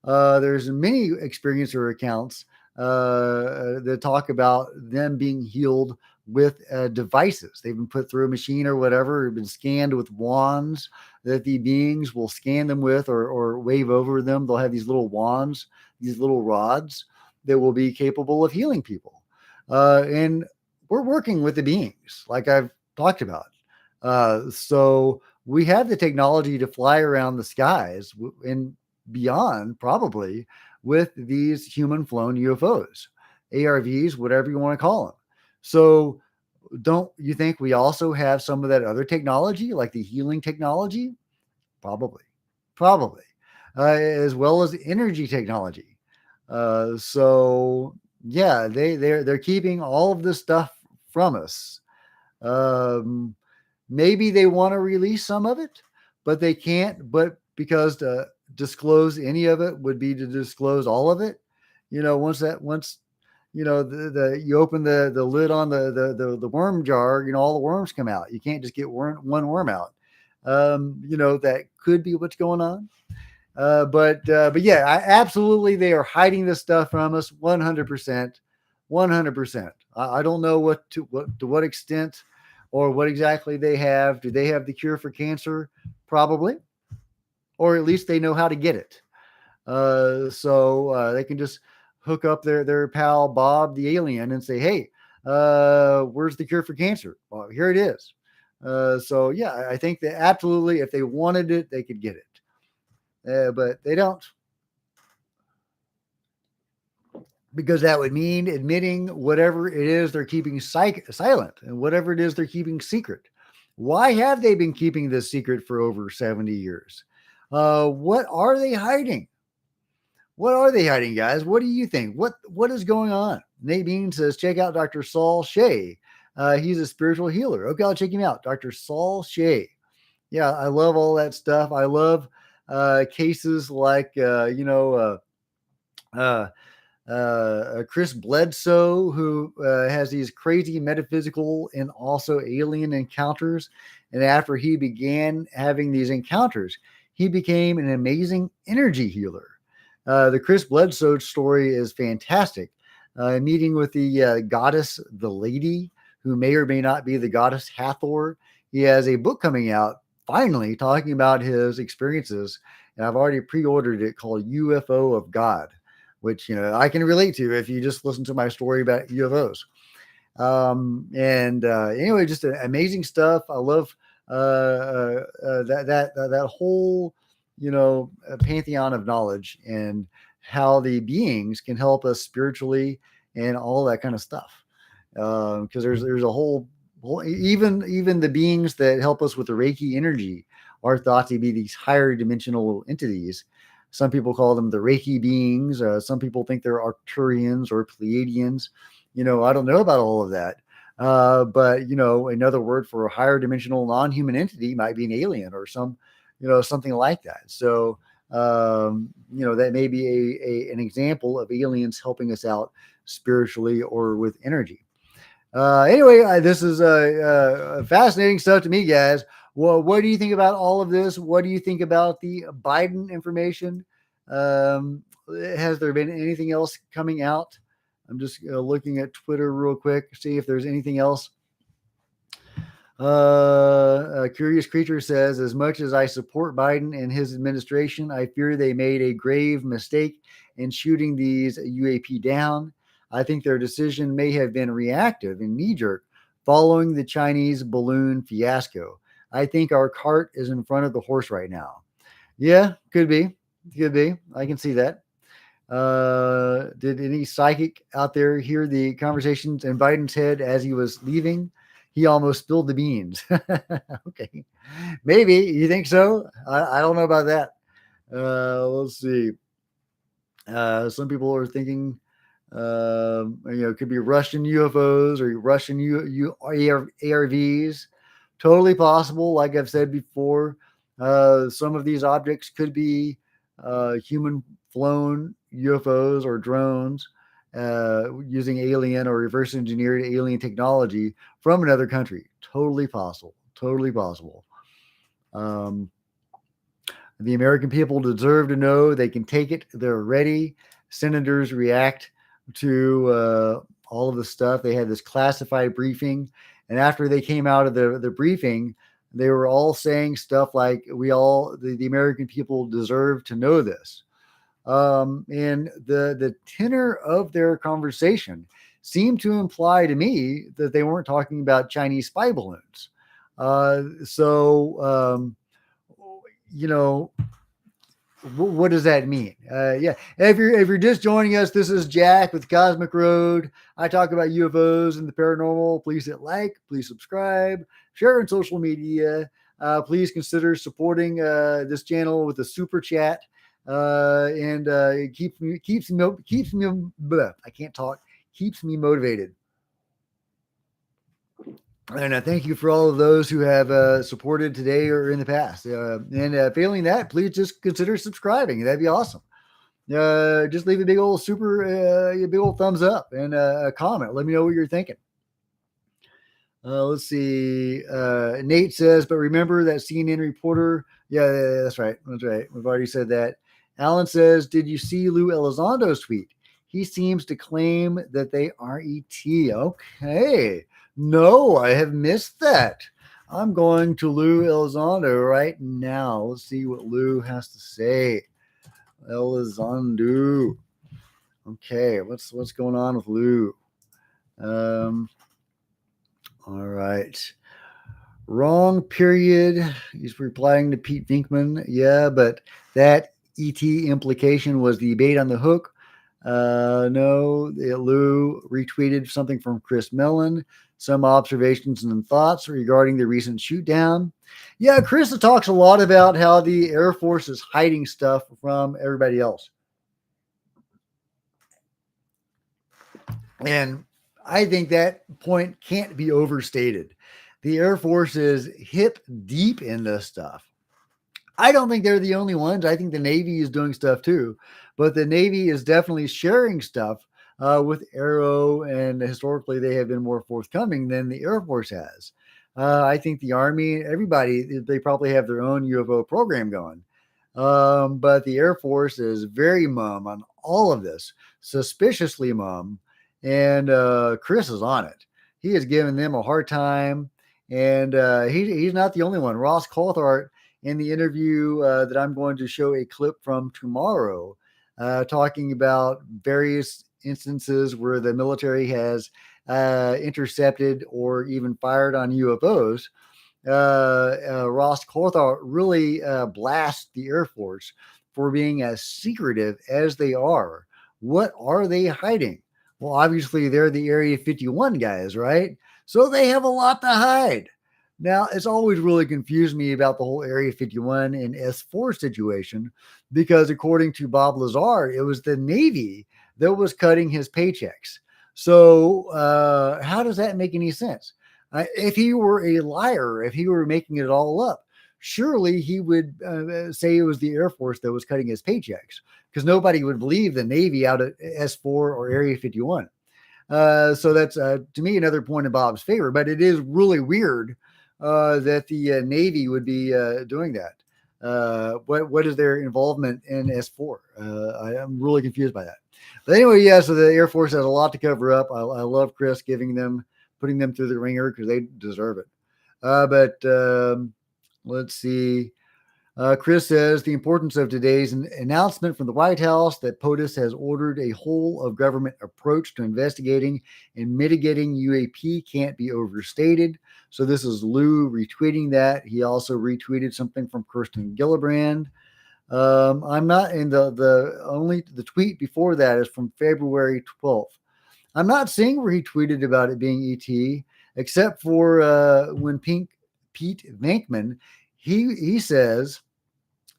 There's many experiencer accounts that talk about them being healed with devices. They've been put through a machine or whatever, been scanned with wands that the beings will scan them with, or wave over them. They'll have these little wands, these little rods that will be capable of healing people. And we're working with the beings, like I've talked about. So we have the technology to fly around the skies and beyond, probably, with these human flown UFOs, ARVs, whatever you want to call them. So, don't you think we also have some of that other technology, like the healing technology? Probably, probably, as well as energy technology. So, yeah, they're keeping all of this stuff from us. Um, Maybe they want to release some of it, but they can't. But because to disclose any of it would be to disclose all of it. Once the you open the lid on the worm jar, all the worms come out. You can't just get one worm out. That could be what's going on. But yeah, absolutely, they are hiding this stuff from us 100%, 100%. I don't know to what extent or what exactly they have. Do they have the cure for cancer? Probably, or at least they know how to get it. So they can just hook up their pal Bob the alien and say, "Hey, where's the cure for cancer? Well, here it is." So yeah, I think that absolutely, if they wanted it, they could get it. But they don't, because that would mean admitting whatever it is they're keeping silent and whatever it is they're keeping secret. Why have they been keeping this secret for over 70 years? What are they hiding? What are they hiding, guys? What do you think? What is going on? Nate Bean says, check out Dr. Saul Shea. He's a spiritual healer. Okay, I'll check him out. Dr. Saul Shea. Yeah, I love all that stuff. I love cases like, Chris Bledsoe, who has these crazy metaphysical and also alien encounters. And after he began having these encounters, he became an amazing energy healer. The Chris Bledsoe story is fantastic. Meeting with the goddess, the lady, who may or may not be the goddess Hathor. He has a book coming out, finally, talking about his experiences. And I've already pre-ordered it, called UFO of God, which I can relate to if you just listen to my story about UFOs. And anyway, just amazing stuff. I love that whole pantheon of knowledge, and how the beings can help us spiritually and all that kind of stuff. Because there's a whole even the beings that help us with the Reiki energy are thought to be these higher dimensional entities. Some people call them the Reiki beings. Some people think they're Arcturians or Pleiadians. I don't know about all of that. But another word for a higher dimensional non-human entity might be an alien or something like that. So, that may be an example of aliens helping us out spiritually or with energy. Anyway, this is fascinating stuff to me, guys. Well, what do you think about all of this? What do you think about the Biden information? Has there been anything else coming out? I'm just looking at Twitter real quick, see if there's anything else. A Curious Creature says, as much as I support Biden and his administration, I fear they made a grave mistake in shooting these UAP down. I think their decision may have been reactive and knee-jerk following the Chinese balloon fiasco. I think our cart is in front of the horse right now. Yeah, could be. Could be. I can see that. Did any psychic out there hear the conversations in Biden's head as he was leaving? He almost spilled the beans. Okay. Maybe. You think so? I don't know about that. Let's see. Some people are thinking, it could be Russian UFOs or Russian ARVs. Totally possible. Like I've said before, some of these objects could be human flown UFOs or drones. using alien or reverse engineered alien technology from another country. Totally possible. Totally possible. Um, the American people deserve to know they can take it. They're ready. Senators react to all of the stuff. They had this classified briefing. And after they came out of the briefing, they were all saying stuff like, the American people deserve to know this. And the tenor of their conversation seemed to imply to me that they weren't talking about Chinese spy balloons. So, you know, what does that mean? Yeah, if you're just joining us, this is Jack with Cosmic Road. I talk about UFOs and the paranormal. Please hit like, please subscribe, share on social media. Please consider supporting this channel with a super chat, and it keeps me. I can't talk. Keeps me motivated. And thank you for all of those who have supported today or in the past. And failing that, please just consider subscribing. That'd be awesome. Just leave a big old big old thumbs up and a comment. Let me know what you're thinking. Let's see. Nate says, but remember that CNN reporter. Yeah, that's right. That's right. We've already said that. Alan says, did you see Lou Elizondo's tweet? He seems to claim that they are ET. Okay. No, I have missed that. I'm going to Lou Elizondo right now. Let's see what Lou has to say. Elizondo. Okay, what's going on with Lou? All right. Wrong period. He's replying to Pete Vinkman. Yeah, but that ET implication was the bait on the hook. No, Lou retweeted something from Chris Mellon. Some observations and thoughts regarding the recent shoot down. Yeah, Chris talks a lot about how the Air Force is hiding stuff from everybody else. And I think that point can't be overstated. The Air Force is hip deep in this stuff. I don't think they're the only ones. I think the Navy is doing stuff too, but the Navy is definitely sharing stuff with AARO, and historically they have been more forthcoming than the Air Force has. I think the Army, everybody, they probably have their own UFO program going. But the Air Force is very mum on all of this, suspiciously mum, and Chris is on it. He is giving them a hard time, and he's not the only one. Ross Coulthart, in the interview that I'm going to show a clip from tomorrow, talking about various instances where the military has intercepted or even fired on UFOs. Ross Coulthart really blasts the Air Force for being as secretive as they are. What are they hiding? Well, obviously, they're the Area 51 guys, right? So they have a lot to hide. Now, it's always really confused me about the whole Area 51 and S4 situation, because according to Bob Lazar, it was the Navy that was cutting his paychecks. So how does that make any sense? If he were a liar, if he were making it all up, surely he would say it was the Air Force that was cutting his paychecks, because nobody would believe the Navy out at S4 or Area 51. So that's, to me, another point in Bob's favor. But it is really weird that the Navy would be doing that. What is their involvement in S4? I'm really confused by that. But anyway, yeah, so the Air Force has a lot to cover up. I love Chris putting them through the ringer, because they deserve it. But let's see. Chris says the importance of today's announcement from the White House that POTUS has ordered a whole of government approach to investigating and mitigating UAP can't be overstated. So this is Lou retweeting that. He also retweeted something from Kirsten Gillibrand. I'm not in the tweet before that is from February 12th. I'm not seeing where he tweeted about it being ET, except for when Pete Venkman, he says,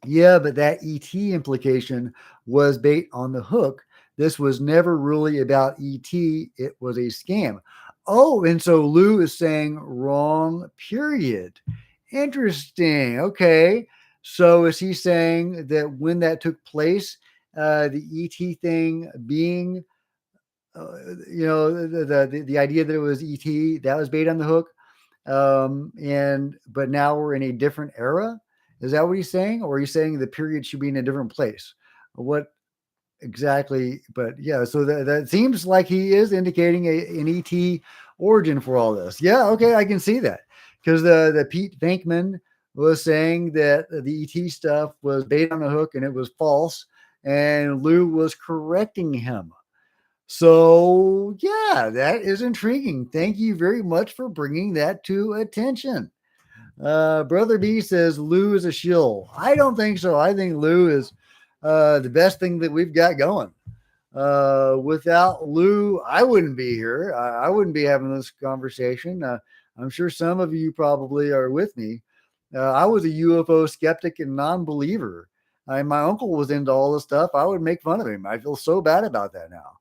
yeah, but that ET implication was bait on the hook. This was never really about ET. It was a scam. Oh, and so Lou is saying wrong period. Interesting. Okay. So is he saying that when that took place, the ET thing being the idea that it was ET, that was bait on the hook. But now we're in a different era. Is that what he's saying? Or are you saying the period should be in a different place? What exactly? But yeah, so that seems like he is indicating an ET origin for all this. Yeah, okay, I can see that. Because the Pete Venkman was saying that the ET stuff was bait on the hook and it was false, and Lou was correcting him. So, yeah, that is intriguing. Thank you very much for bringing that to attention. Brother B says Lou is a shill. I don't think so. I think Lou is the best thing that we've got going. Without Lou, I wouldn't be here. I wouldn't be having this conversation. I'm sure some of you probably are with me. I was a UFO skeptic and non believer. My uncle was into all this stuff. I would make fun of him. I feel so bad about that now.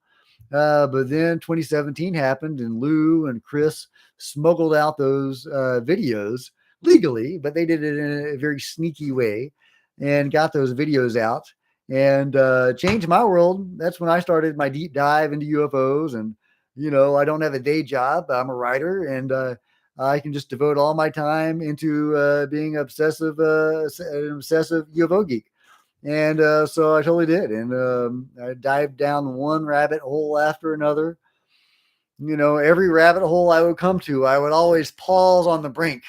But then 2017 happened, and Lou and Chris smuggled out those videos legally, but they did it in a very sneaky way and got those videos out and changed my world. That's when I started my deep dive into UFOs. And, I don't have a day job. I'm a writer, and I can just devote all my time into being an obsessive UFO geek. And so I totally did. And I dived down one rabbit hole after another. Every rabbit hole I would come to, I would always pause on the brink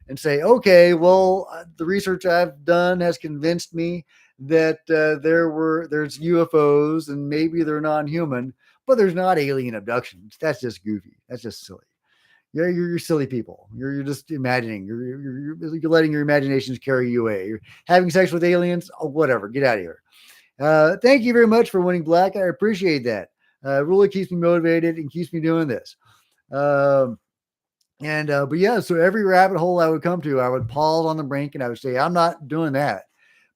and say, okay, well, the research I've done has convinced me that there's UFOs and maybe they're non-human, but there's not alien abductions. That's just goofy. That's just silly. You're silly people. You're just imagining. You're letting your imaginations carry you away. You're having sex with aliens. Oh, whatever. Get out of here. Thank you very much for winning black. I appreciate that. It really keeps me motivated and keeps me doing this. But yeah, so every rabbit hole I would come to, I would pause on the brink and I would say, I'm not doing that.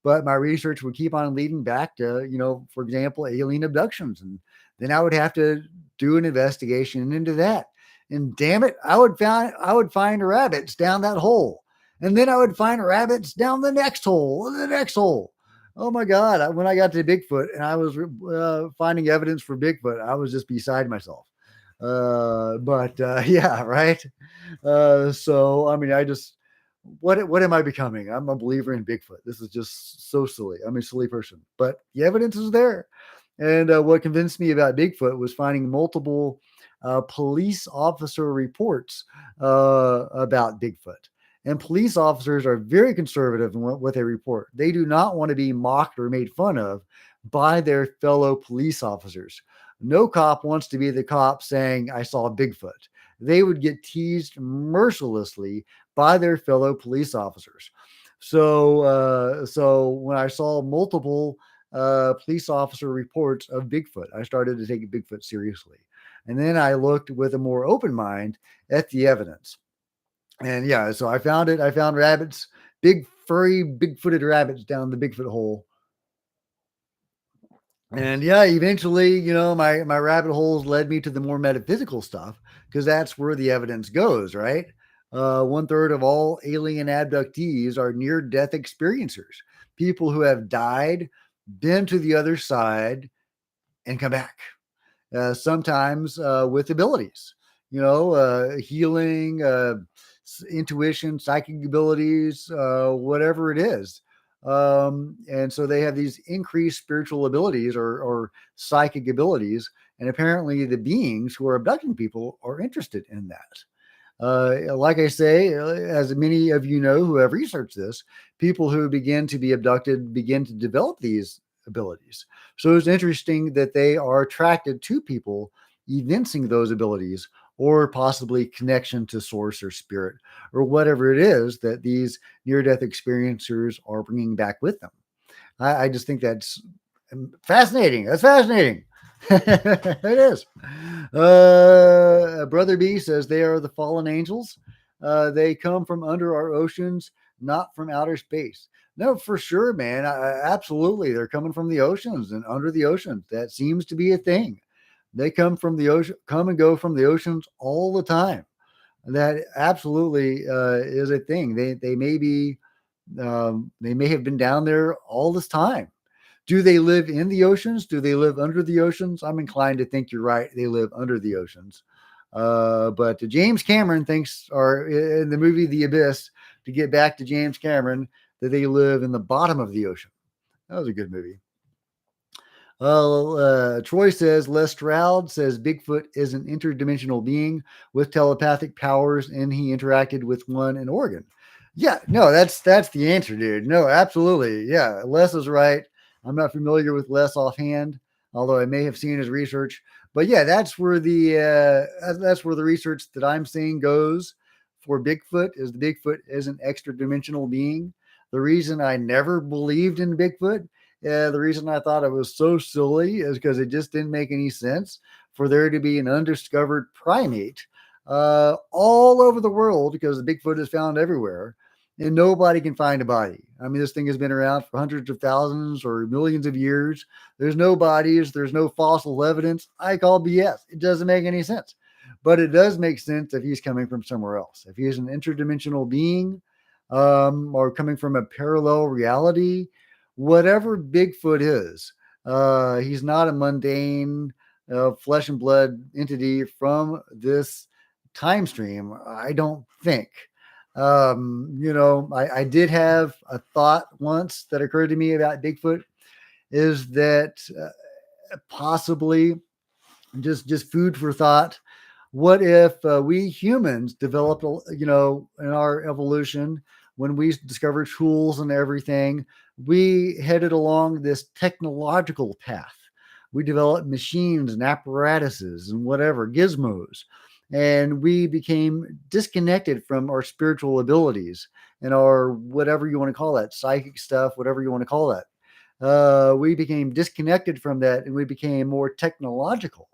But my research would keep on leading back to, for example, alien abductions. And then I would have to do an investigation into that. And damn it, I would find rabbits down that hole. And then I would find rabbits down the next hole, and the next hole. Oh my God. When I got to Bigfoot and I was finding evidence for Bigfoot, I was just beside myself. Yeah, right. So, I mean, what am I becoming? I'm a believer in Bigfoot. This is just so silly. I'm a silly person, but the evidence is there. And what convinced me about Bigfoot was finding multiple police officer reports about Bigfoot. And police officers are very conservative in what they report. They do not want to be mocked or made fun of by their fellow police officers. No cop wants to be the cop saying, I saw Bigfoot. They would get teased mercilessly by their fellow police officers. So when I saw multiple police officer reports of Bigfoot, I started to take Bigfoot seriously. And then I looked with a more open mind at the evidence. And yeah, so I found it. I found rabbits, big, furry, big-footed rabbits down the Bigfoot hole. And yeah, eventually, my rabbit holes led me to the more metaphysical stuff because that's where the evidence goes, right? 1/3 of all alien abductees are near-death experiencers, people who have died, been to the other side, and come back. Sometimes with abilities, healing, intuition, psychic abilities, whatever it is. And so they have these increased spiritual abilities or psychic abilities. And apparently the beings who are abducting people are interested in that. Like I say, as many of you know who have researched this, people who begin to be abducted begin to develop these abilities. So it's interesting that they are attracted to people evincing those abilities or possibly connection to source or spirit or whatever it is that these near-death experiencers are bringing back with them. I just think that's fascinating. That's fascinating. It is. Brother B says they are the fallen angels. They come from under our oceans, not from outer space. No, for sure, man. Absolutely. They're coming from the oceans and under the oceans. That seems to be a thing. They come from the ocean, come and go from the oceans all the time. That absolutely is a thing. They may have been down there all this time. Do they live in the oceans? Do they live under the oceans? I'm inclined to think you're right. They live under the oceans. But James Cameron thinks, or in the movie The Abyss, to get back to James Cameron, that they live in the bottom of the ocean. That was a good movie. Troy says, Les Stroud says Bigfoot is an interdimensional being with telepathic powers, and he interacted with one in Oregon. Yeah, no, that's the answer, dude. No, absolutely. Yeah, Les is right. I'm not familiar with Les offhand, although I may have seen his research. But yeah, that's where the research that I'm seeing goes for Bigfoot. Is the Bigfoot is an extra dimensional being. The reason I never believed in Bigfoot, the reason I thought it was so silly is because it just didn't make any sense for there to be an undiscovered primate all over the world, because the Bigfoot is found everywhere and nobody can find a body. I mean, this thing has been around for hundreds of thousands or millions of years. There's no bodies, there's no fossil evidence. I call BS. It doesn't make any sense. But it does make sense if he's coming from somewhere else. If he's an interdimensional being, or coming from a parallel reality, whatever Bigfoot is, he's not a mundane flesh and blood entity from this time stream, I don't think. I did have a thought once that occurred to me about Bigfoot, is that possibly just food for thought. What if we humans developed, in our evolution, when we discovered tools and everything, we headed along this technological path. We developed machines and apparatuses and whatever, gizmos, and we became disconnected from our spiritual abilities and our whatever you want to call that, psychic stuff, whatever you want to call that. We became disconnected from that, and we became more technological.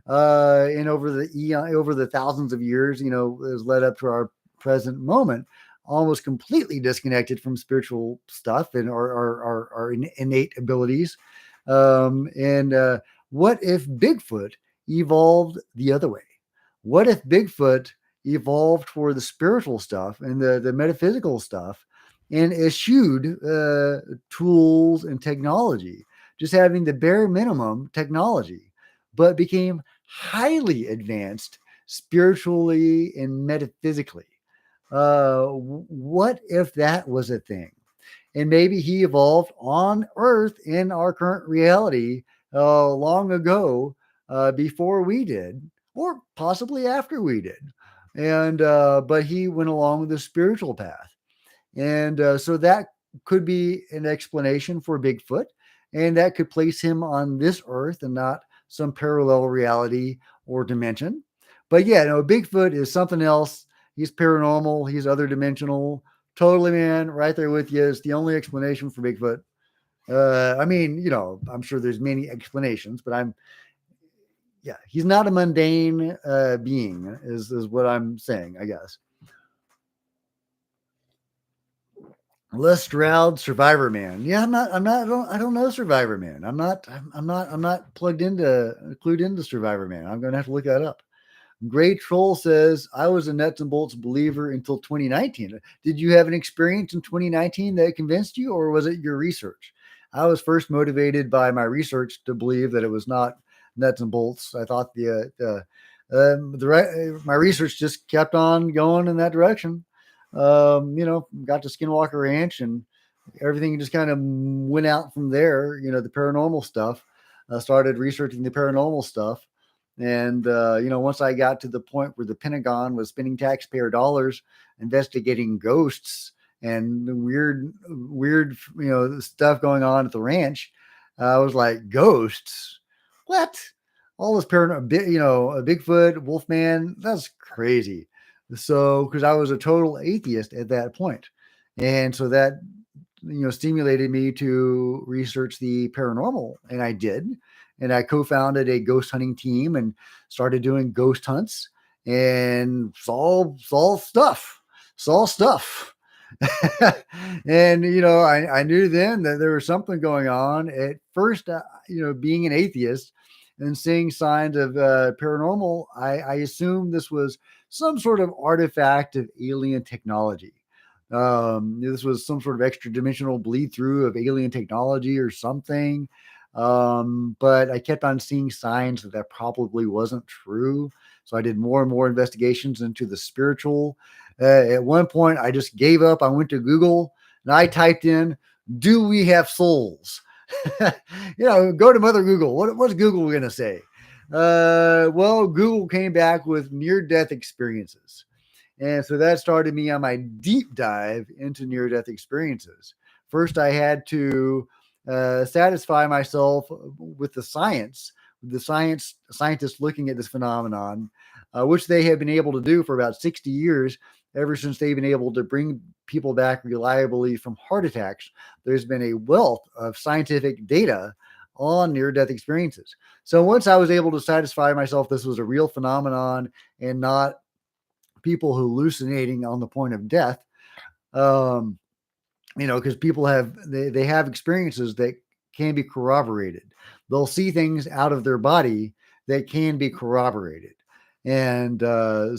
And over the thousands of years, has led up to our present moment, almost completely disconnected from spiritual stuff and our innate abilities. And what if Bigfoot evolved the other way? What if Bigfoot evolved for the spiritual stuff and the metaphysical stuff and eschewed tools and technology, just having the bare minimum technology, but became highly advanced spiritually and metaphysically? What if that was a thing? And maybe he evolved on Earth in our current reality long ago, before we did, or possibly after we did. And but he went along the spiritual path, and so that could be an explanation for Bigfoot, and that could place him on this Earth and not some parallel reality or dimension. But yeah, no, Bigfoot is something else. He's paranormal. He's other dimensional. Totally, man. Right there with you. It's the only explanation for Bigfoot. I mean, I'm sure there's many explanations, but yeah, he's not a mundane being, is what I'm saying, I guess. Les Stroud, Survivor Man. Yeah, I don't know Survivor Man. I'm not clued into Survivor Man. I'm going to have to look that up. Gray Troll says, I was a nuts and bolts believer until 2019. Did you have an experience in 2019 that convinced you, or was it your research? I was first motivated by my research to believe that it was not nuts and bolts. I thought my research just kept on going in that direction. Got to Skinwalker Ranch, and everything just kind of went out from there. The paranormal stuff. I started researching the paranormal stuff. And, once I got to the point where the Pentagon was spending taxpayer dollars investigating ghosts and weird, stuff going on at the ranch, I was like, ghosts? What? All this paranormal, a Bigfoot, Wolfman, that's crazy. So, because I was a total atheist at that point. And so that, stimulated me to research the paranormal, and I did. And I co-founded a ghost hunting team and started doing ghost hunts and saw stuff. And, I knew then that there was something going on. At first, being an atheist and seeing signs of paranormal, I assumed this was some sort of artifact of alien technology. This was some sort of extra dimensional bleed through of alien technology or something. But I kept on seeing signs that that probably wasn't true. So I did more and more investigations into the spiritual. At one point, I just gave up. I went to Google and I typed in, "Do we have souls?" Go to Mother Google. What's Google going to say? Well, Google came back with near-death experiences. And so that started me on my deep dive into near death experiences. First, I had to satisfy myself with the scientists looking at this phenomenon, which they have been able to do for about 60 years, ever since they've been able to bring people back reliably from heart attacks. There's been a wealth of scientific data on near death experiences. So once I was able to satisfy myself this was a real phenomenon and not people hallucinating on the point of death, um, because people they have experiences that can be corroborated. They'll see things out of their body that can be corroborated. And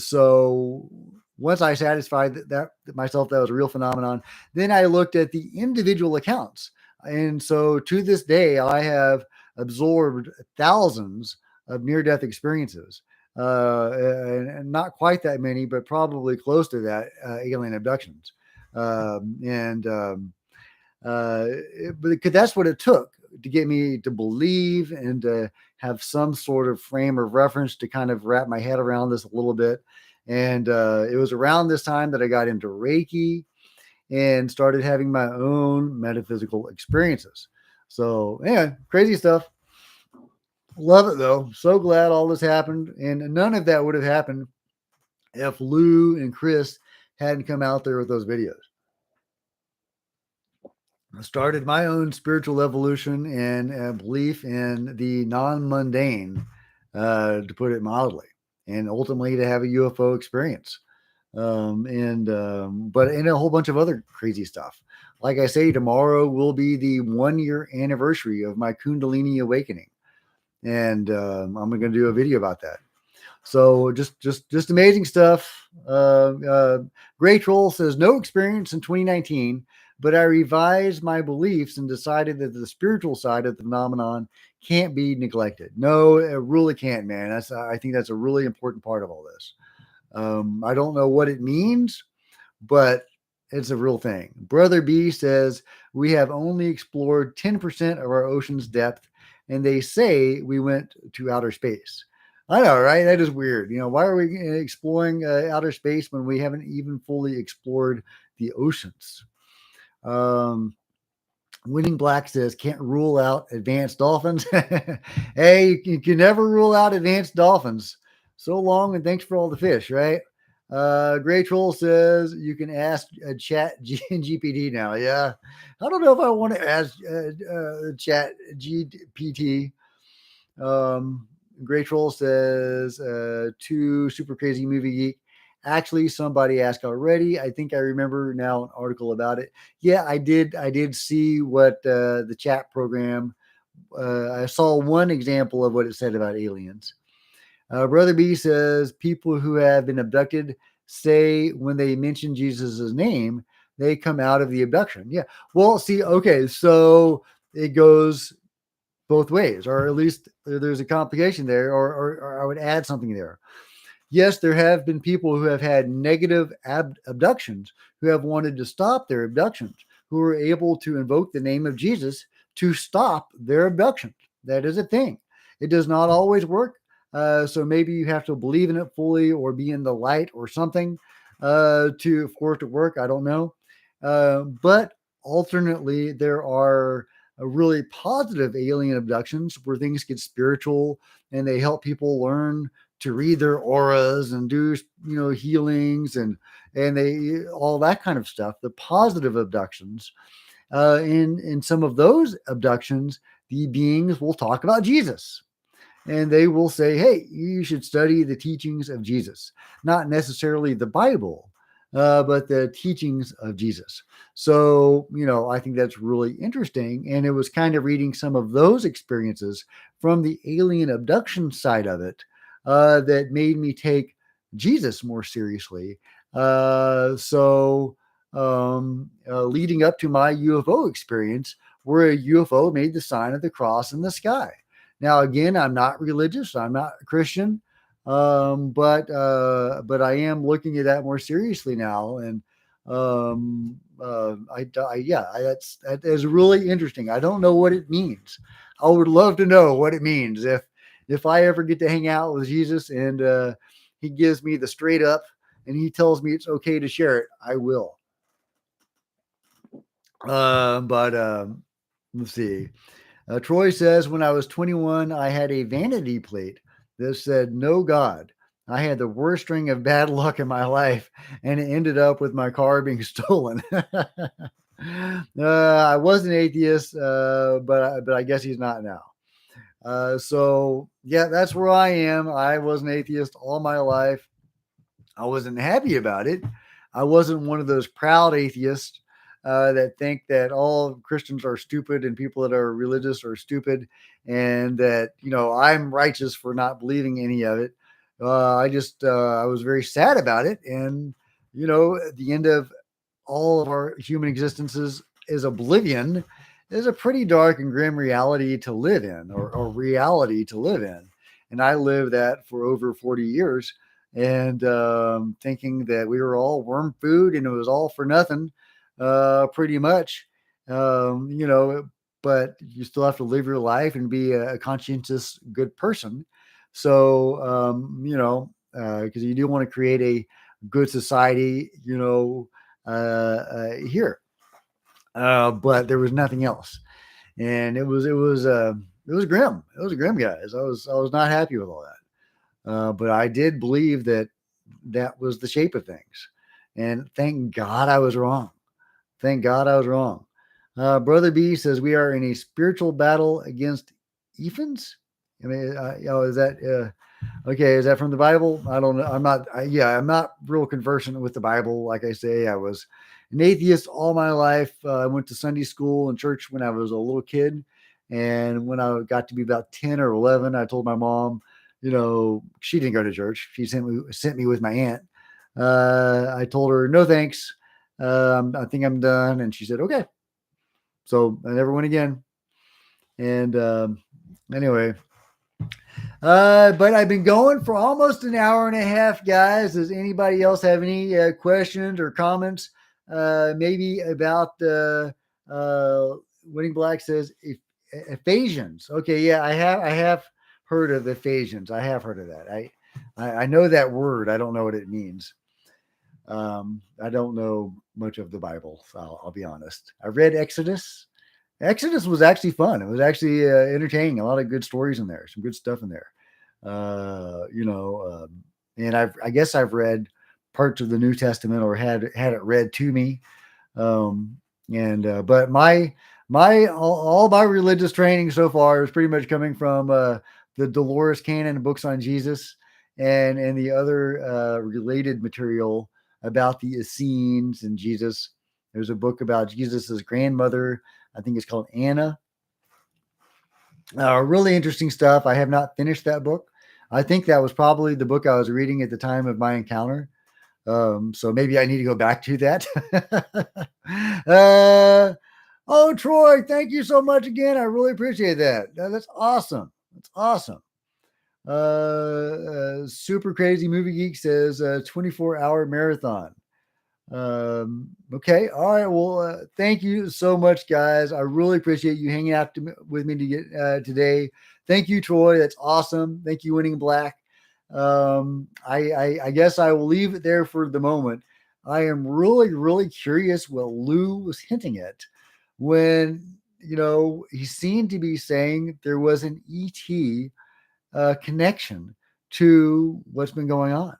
so once I satisfied that myself that was a real phenomenon, then I looked at the individual accounts. And so to this day, I have absorbed thousands of near-death experiences. And not quite that many, but probably close to that, alien abductions. And Because that's what it took to get me to believe and to have some sort of frame of reference to kind of wrap my head around this a little bit. And it was around this time that I got into Reiki and started having my own metaphysical experiences. So, yeah, crazy stuff. Love it though. So glad all this happened. And none of that would have happened if Lou and Chris hadn't come out there with those videos. I started my own spiritual evolution and belief in the non mundane, to put it mildly, and ultimately to have a UFO experience. But in a whole bunch of other crazy stuff. Like I say, tomorrow will be the 1 year anniversary of my Kundalini awakening. And I'm going to do a video about that. So just amazing stuff. Gray Troll says no experience in 2019, but I revised my beliefs and decided that the spiritual side of the phenomenon can't be neglected. No, it really can't, man. I think that's a really important part of all this. I don't know what it means, but it's a real thing. Brother B says we have only explored 10% of our ocean's depth, and they say we went to outer space. I know, right? That is weird. Why are we exploring outer space when we haven't even fully explored the oceans? Winning Black says can't rule out advanced dolphins. Hey, you can never rule out advanced dolphins. So long and thanks for all the fish, right? Gray Troll says you can ask Chat GPT now. Yeah, I don't know if I want to ask Chat GPT. Gray Troll says to Super Crazy Movie Geek. Actually, somebody asked already. I think I remember now an article about it. Yeah, I did. I did see what the chat program. I saw one example of what it said about aliens. Brother B says people who have been abducted say when they mention Jesus' name, they come out of the abduction. Yeah. Well, see, okay, so it goes both ways, or at least there's a complication there, or I would add something there. Yes, there have been people who have had negative abductions who have wanted to stop their abductions, who are able to invoke the name of Jesus to stop their abductions. That is a thing. It does not always work. So maybe you have to believe in it fully or be in the light or something for it to work. I don't know. But alternately, there are really positive alien abductions where things get spiritual and they help people learn to read their auras and do healings and they all that kind of stuff. The positive abductions, in some of those abductions, the beings will talk about Jesus. And they will say, hey, you should study the teachings of Jesus, not necessarily the Bible, but the teachings of Jesus. So, I think that's really interesting. And it was kind of reading some of those experiences from the alien abduction side of it that made me take Jesus more seriously. So leading up to my UFO experience, where a UFO made the sign of the cross in the sky. Now, again, I'm not religious, I'm not a Christian, but I am looking at that more seriously now, and that is really interesting. I don't know what it means. I would love to know what it means if I ever get to hang out with Jesus and he gives me the straight up and he tells me it's okay to share it, I will. But let's see. Troy says, when I was 21, I had a vanity plate that said, "No God." I had the worst string of bad luck in my life, and it ended up with my car being stolen. I was an atheist, but I guess he's not now. So, yeah, that's where I am. I was an atheist all my life. I wasn't happy about it. I wasn't one of those proud atheists that think that all Christians are stupid and people that are religious are stupid, and that I'm righteous for not believing any of it. I was very sad about it, and at the end of all of our human existences is oblivion is a pretty dark and grim reality to live in, or reality to live in. And I lived that for over 40 years, and thinking that we were all worm food and it was all for nothing, pretty much. But you still have to live your life and be a conscientious, good person. So, because you do want to create a good society, here. But there was nothing else, and it was grim. It was grim, guys. I was not happy with all that. But I did believe that that was the shape of things, and thank God I was wrong. Thank God I was wrong. Brother B says we are in a spiritual battle against Ephans. I mean, is that okay? Is that from the Bible? I don't know. I'm not real conversant with the Bible. Like I say, I was an atheist all my life. I went to Sunday school and church when I was a little kid, and when I got to be about 10 or 11, I told my mom, she didn't go to church. She sent me with my aunt. I told her no thanks. I think I'm done, and she said okay. So I never went again. And anyway. But I've been going for almost an hour and a half, guys. Does anybody else have any questions or comments? Maybe about Winning Black says Ephesians. Okay, yeah, I have heard of Ephesians. I have heard of that. I know that word. I don't know what it means. I don't know much of the Bible. So I'll be honest. I read Exodus. Exodus was actually fun. It was actually entertaining. A lot of good stories in there. Some good stuff in there. And I guess I've read parts of the New Testament or had it read to me. But all my religious training so far is pretty much coming from the Dolores Cannon books on Jesus and the other related material about the Essenes and Jesus. There's a book about Jesus's grandmother. I think it's called Anna. Really interesting stuff. I have not finished that book. I think that was probably the book I was reading at the time of my encounter. So maybe I need to go back to that. Troy, thank you so much again. I really appreciate that. That's awesome. That's awesome. Super Crazy Movie Geek says 24-hour marathon. Okay. All right. Well, thank you so much, guys. I really appreciate you hanging out with me today. Thank you, Troy. That's awesome. Thank you, Winning Black. I guess I will leave it there for the moment. I am really, really curious what Lou was hinting at when, he seemed to be saying there was an ET connection to what's been going on.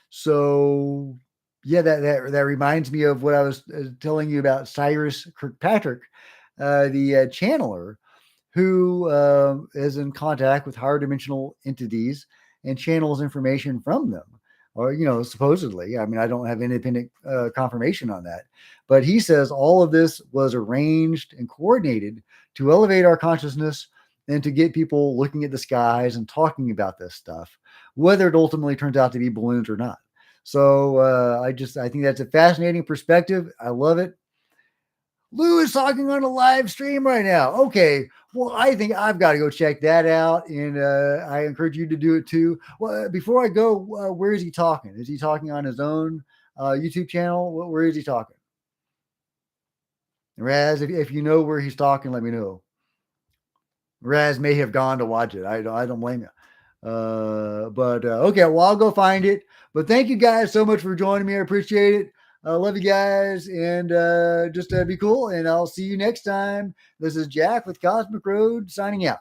So, yeah, that reminds me of what I was telling you about Cyrus Kirkpatrick, the channeler, who is in contact with higher dimensional entities and channels information from them, or supposedly. I mean, I don't have independent confirmation on that, but he says all of this was arranged and coordinated to elevate our consciousness and to get people looking at the skies and talking about this stuff, whether it ultimately turns out to be balloons or not. So I think that's a fascinating perspective. I love it. Lou is talking on a live stream right now. Okay. Well, I think I've got to go check that out. And I encourage you to do it too. Well, before I go, where is he talking? Is he talking on his own YouTube channel? Where is he talking? Raz, if you know where he's talking, let me know. Raz may have gone to watch it. I don't blame you. But okay, well, I'll go find it. But thank you guys so much for joining me. I appreciate it. I love you guys, and just be cool. And I'll see you next time. This is Jack with Cosmic Road signing out.